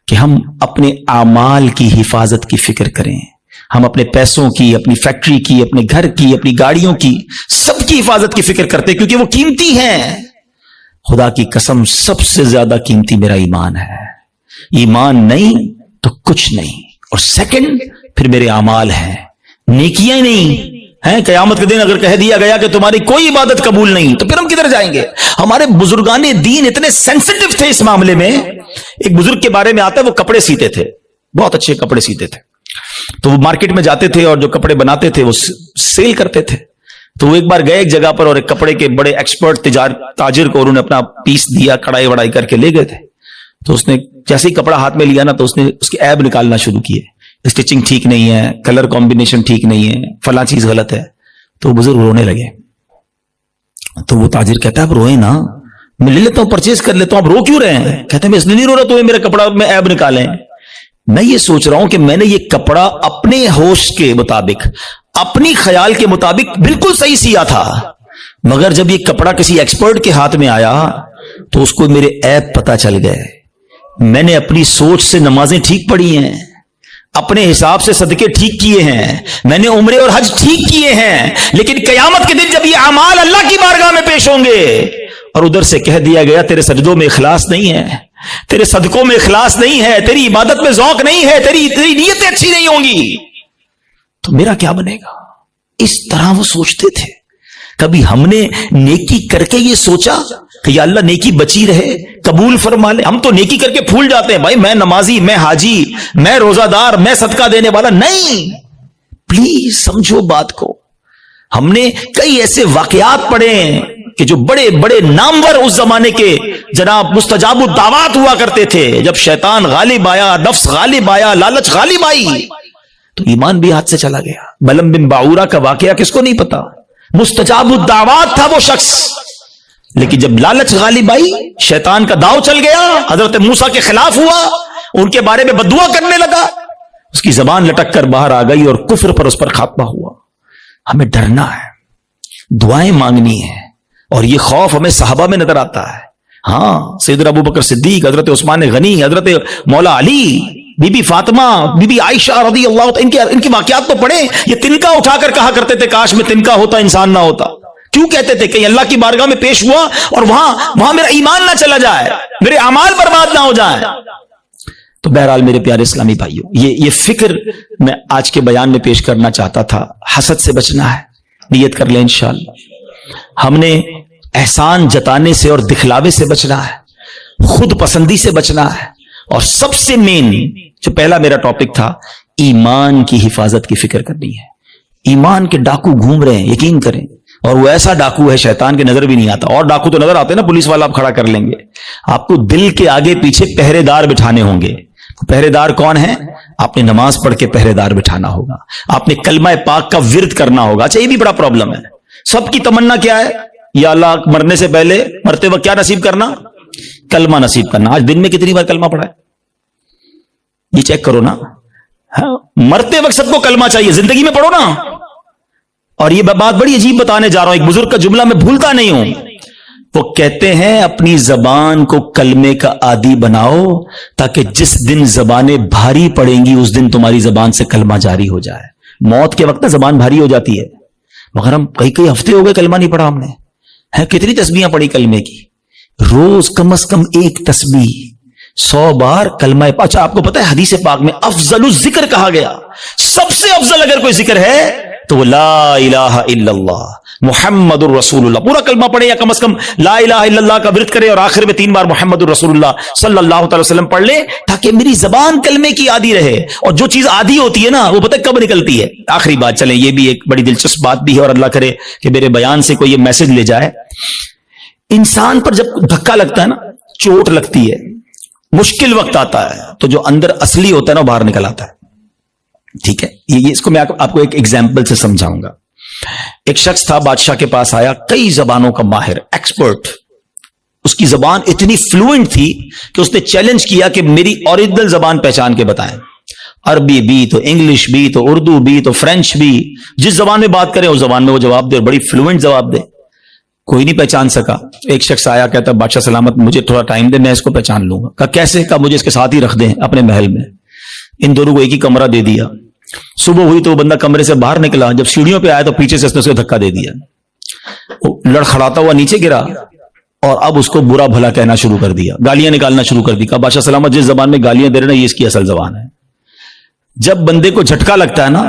[SPEAKER 1] کہ ہم اپنے اعمال کی حفاظت کی فکر کریں, ہم اپنے پیسوں کی, اپنی فیکٹری کی, اپنے گھر کی, اپنی گاڑیوں کی, سب کی حفاظت کی فکر کرتے کیونکہ وہ قیمتی ہیں. خدا کی قسم سب سے زیادہ قیمتی میرا ایمان ہے. ایمان نہیں تو کچھ نہیں, اور سیکنڈ پھر میرے اعمال ہیں, نیکیاں نہیں ہیں. قیامت کے دن اگر کہہ دیا گیا کہ تمہاری کوئی عبادت قبول نہیں تو پھر ہم کدھر جائیں گے؟ ہمارے بزرگان دین اتنے سینسٹیو تھے اس معاملے میں. ایک بزرگ کے بارے میں آتا ہے, وہ کپڑے سیتے تھے, بہت اچھے کپڑے سیتے تھے. تو وہ مارکیٹ میں جاتے تھے اور جو کپڑے بناتے تھے وہ سیل کرتے تھے. تو وہ ایک بار گئے ایک جگہ پر اور ایک کپڑے کے بڑے ایکسپرٹ تاجر کو انہوں نے اپنا پیس دیا, کڑائی وڑائی کر کے لے گئے تھے. تو اس نے جیسے ہی کپڑا ہاتھ میں لیا نا تو اس نے اس کے عیب نکالنا شروع کیے, اسٹچنگ ٹھیک نہیں ہے, کلر کمبینیشن ٹھیک نہیں ہے, فلاں چیز غلط ہے. تو بزرگ رونے لگے. تو وہ تاجر کہتا ہے اب روئے نا, میں لے لیتا ہوں, پرچیز کر لیتا ہوں, اب رو کیوں رہے ہیں؟ کہتے ہیں میں اس لیے نہیں رو رہا تو میرا کپڑا میں عیب نکالیں. میں یہ سوچ رہا ہوں کہ میں نے یہ کپڑا اپنے ہوش کے مطابق, اپنی خیال کے مطابق بالکل صحیح سیا تھا، مگر جب یہ کپڑا کسی ایکسپرٹ کے ہاتھ میں آیا تو اس کو میرے عیب پتہ چل گئے. میں نے اپنی سوچ سے نمازیں ٹھیک پڑھی ہیں، اپنے حساب سے صدقے ٹھیک کیے ہیں، میں نے عمرے اور حج ٹھیک کیے ہیں، لیکن قیامت کے دن جب یہ اعمال اللہ کی بارگاہ میں پیش ہوں گے اور ادھر سے کہہ دیا گیا تیرے سجدوں میں اخلاص نہیں ہے، تیرے صدقوں میں اخلاص نہیں ہے، تیری عبادت میں ذوق نہیں ہے، تیری نیتیں اچھی نہیں ہوں گی، تو میرا کیا بنے گا؟ اس طرح وہ سوچتے تھے. کبھی ہم نے نیکی کر کے یہ سوچا کہ یا اللہ نیکی بچی رہے، قبول فرما لے؟ ہم تو نیکی کر کے پھول جاتے ہیں، بھائی میں نمازی، میں حاجی، میں روزہ دار، میں صدقہ دینے والا. نہیں، پلیز سمجھو بات کو. ہم نے کئی ایسے واقعات پڑھے ہیں کہ جو بڑے بڑے نامور اس زمانے کے جناب مستجاب الدعوات ہوا کرتے تھے. جب شیطان غالب آیا، نفس غالب آیا، لالچ غالب آئی تو ایمان بھی ہاتھ سے چلا گیا. بلم بن باعورہ کا واقعہ کس کو نہیں پتا؟ مستجاب الدعوات تھا وہ شخص، لیکن جب لالچ غالب آئی، شیطان کا داؤ چل گیا، حضرت موسیٰ کے خلاف ہوا، ان کے بارے میں بددعا کرنے لگا، اس کی زبان لٹک کر باہر آ گئی اور کفر پر اس پر خاتمہ ہوا. ہمیں ڈرنا ہے، دعائیں مانگنی ہے، اور یہ خوف ہمیں صحابہ میں نظر آتا ہے. ہاں، سیدنا ابوبکر صدیق، حضرت عثمان غنی، حضرت مولا علی، بی بی فاطمہ، بی بی عائشہ رضی اللہ عنہ، ان کے واقعات تو پڑھیں. یہ تنکا اٹھا کر کہا کرتے تھے کاش میں تنکا ہوتا انسان نہ ہوتا. کیوں کہتے تھے؟ کہ اللہ کی بارگاہ میں پیش ہوا اور وہاں میرا ایمان نہ چلا جائے، میرے اعمال برباد نہ ہو جائیں. تو بہرحال میرے پیارے اسلامی بھائیوں، یہ فکر میں آج کے بیان میں پیش کرنا چاہتا تھا. حسد سے بچنا ہے، نیت کر لیں انشاءاللہ. ہم نے احسان جتانے سے اور دکھلاوے سے بچنا ہے، خود پسندی سے بچنا ہے، اور سب سے مین جو پہلا میرا ٹاپک تھا، ایمان کی حفاظت کی فکر کرنی ہے. ایمان کے ڈاکو گھوم رہے ہیں، یقین کریں، اور وہ ایسا ڈاکو ہے شیطان کے نظر بھی نہیں آتا. اور ڈاکو تو نظر آتے ہیں نا، پولیس والا آپ کھڑا کر لیں گے، آپ کو دل کے آگے پیچھے پہرے دار بٹھانے ہوں گے. پہرے دار کون ہیں؟ آپ نے نماز پڑھ کے پہرے دار بٹھانا ہوگا، آپ نے کلمہ پاک کا ورد کرنا ہوگا. اچھا، یہ بھی بڑا پرابلم ہے. سب کی تمنا کیا ہے؟ یا اللہ مرنے سے پہلے، مرتے وقت کیا نصیب کرنا؟ کلمہ نصیب کرنا. آج دن میں کتنی بار کلمہ پڑھا ہے؟ یہ چیک کرو نا. مرتے وقت سب کو کلمہ چاہیے، زندگی میں پڑھو نا. اور یہ بات بڑی عجیب بتانے جا رہا ہوں، ایک بزرگ کا جملہ میں بھولتا نہیں ہوں. وہ کہتے ہیں اپنی زبان کو کلمے کا عادی بناؤ تاکہ جس دن زبانیں بھاری پڑیں گی اس دن تمہاری زبان سے کلمہ جاری ہو جائے. موت کے وقت زبان بھاری ہو جاتی ہے، مگر ہم کئی ہفتے ہو گئے کلمہ نہیں پڑھا. ہم نے کتنی تسبیحیں پڑھی کلمے کی؟ روز کم از کم ایک تسبیح، 100 بار کلمہ. اچھا، آپ کو پتہ ہے حدیث پاک میں افضل الذکر کہا گیا، سب سے افضل اگر کوئی ذکر ہے تو وہ لا الہ الا اللہ محمد الرسول اللہ. پورا کلمہ پڑھے یا کم از کم لا الہ الا اللہ کا ورد کرے اور آخر میں 3 بار محمد الرسول اللہ صلی اللہ تعالی وسلم پڑھ لے، تاکہ میری زبان کلمے کی عادی رہے. اور جو چیز عادی ہوتی ہے نا، وہ پتہ کب نکلتی ہے؟ آخری بات، چلیں یہ بھی ایک بڑی دلچسپ بات بھی ہے، اور اللہ کرے کہ میرے بیان سے کوئی یہ میسج لے جائے. انسان پر جب دھکا لگتا ہے نا، چوٹ لگتی ہے، مشکل وقت آتا ہے، تو جو اندر اصلی ہوتا ہے نا باہر نکل آتا ہے. ٹھیک ہے، یہ اس کو میں آپ کو ایک ایگزامپل سے سمجھاؤں گا. ایک شخص تھا، بادشاہ کے پاس آیا، کئی زبانوں کا ماہر، ایکسپرٹ. اس کی زبان اتنی فلوئنٹ تھی کہ اس نے چیلنج کیا کہ میری اوریجنل زبان پہچان کے بتائیں. عربی بھی تو انگلش بھی تو اردو بھی تو فرینچ بھی، جس زبان میں بات کریں اس زبان میں وہ جواب دے، بڑی فلوئنٹ جواب دے. کوئی نہیں پہچان سکا. ایک شخص آیا، کہتا بادشاہ سلامت مجھے تھوڑا ٹائم دے، میں اس کو پہچان لوں گا. کہا کیسے؟ کہا مجھے اس کے ساتھ ہی رکھ دیں اپنے محل میں. ان دونوں کو ایک ہی کمرہ دے دیا. صبح ہوئی تو وہ بندہ کمرے سے باہر نکلا، جب سیڑھیوں پہ آیا تو پیچھے سے اس نے اسے دھکا دے دیا. وہ لڑکھڑاتا ہوا نیچے گرا اور اب اس کو برا بھلا کہنا شروع کر دیا، گالیاں نکالنا شروع کر دی. کہا بادشاہ سلامت جس زبان میں گالیاں دے رہے نا، یہ اس کی اصل زبان ہے. جب بندے کو جھٹکا لگتا ہے نا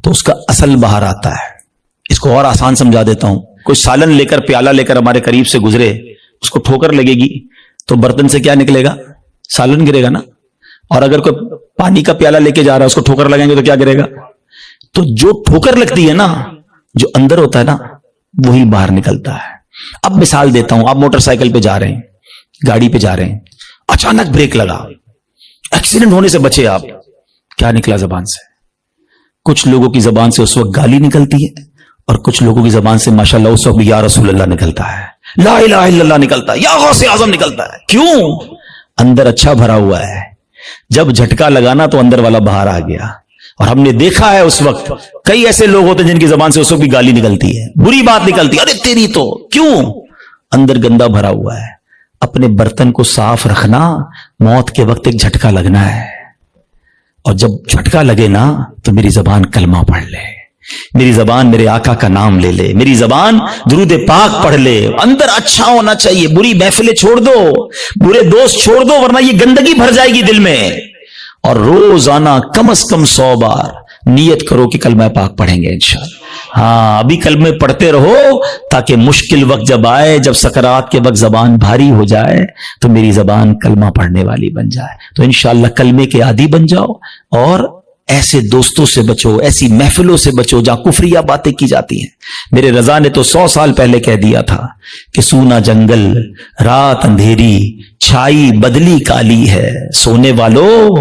[SPEAKER 1] تو اس کا اصل باہر آتا ہے. اس کو اور آسان سمجھا دیتا ہوں. کوئی سالن لے کر، پیالہ لے کر ہمارے قریب سے گزرے، اس کو ٹھوکر لگے گی تو برتن سے کیا نکلے گا؟ سالن گرے گا نا. اور اگر کوئی پانی کا پیالہ لے کے جا رہا ہے، اس کو ٹھوکر لگائیں گے تو کیا گرے گا؟ تو جو ٹھوکر لگتی ہے نا، جو اندر ہوتا ہے نا، وہی باہر نکلتا ہے. اب مثال دیتا ہوں. آپ موٹر سائیکل پہ جا رہے ہیں، گاڑی پہ جا رہے ہیں، اچانک بریک لگا، ایکسیڈنٹ ہونے سے بچے آپ. کیا نکلا زبان سے؟ کچھ لوگوں کی زبان سے اس وقت گالی نکلتی ہے، اور کچھ لوگوں کی زبان سے ماشاءاللہ اس وقت یا رسول اللہ نکلتا ہے، لا الہ الا اللہ نکلتا ہے، یا غوث اعظم نکلتا ہے. کیوں؟ اندر اچھا بھرا ہوا ہے. جب جھٹکا لگانا تو اندر والا باہر آ گیا، اور ہم نے دیکھا ہے اس وقت کئی ایسے لوگ ہوتے ہیں جن کی زبان سے اس وقت بھی گالی نکلتی ہے، بری بات نکلتی ہے، ارے تیری تو کیوں؟ اندر گندا بھرا ہوا ہے۔ اپنے برتن کو صاف رکھنا، موت کے وقت ایک جھٹکا لگنا ہے، اور جب جھٹکا لگے نا تو میری زبان کلمہ پڑھ لے، میری زبان میرے آقا کا نام لے لے، میری زبان درود پاک پڑھ لے۔ اندر اچھا ہونا چاہیے، بری محفلیں چھوڑ دو، برے دوست چھوڑ دو، ورنہ یہ گندگی بھر جائے گی دل میں۔ اور روزانہ کم از کم 100 بار نیت کرو کہ کلمہ پاک پڑھیں گے انشاءاللہ۔ ہاں ابھی کلمے پڑھتے رہو تاکہ مشکل وقت جب آئے، جب سکرات کے وقت زبان بھاری ہو جائے تو میری زبان کلمہ پڑھنے والی بن جائے۔ تو انشاءاللہ کلمے کے عادی بن جاؤ، اور ایسے دوستوں سے بچو، ایسی محفلوں سے بچو جہاں کفریہ باتیں کی جاتی ہیں۔ میرے رضا نے تو 100 سال پہلے کہہ دیا تھا کہ سونا جنگل، رات اندھیری، چھائی بدلی کالی ہے، سونے والو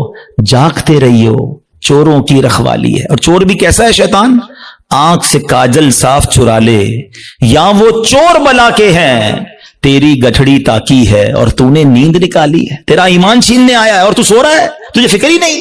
[SPEAKER 1] جاگتے رہیو، چوروں کی رکھوالی ہے۔ اور چور بھی کیسا ہے شیطان؟ آنکھ سے کاجل صاف چرا لے، یا وہ چور بلا کے ہیں، تیری گٹھڑی تاکی ہے اور تو نے نیند نکالی ہے۔ تیرا ایمان چھیننے آیا ہے اور تو سو رہا ہے، تجھے فکر ہی نہیں۔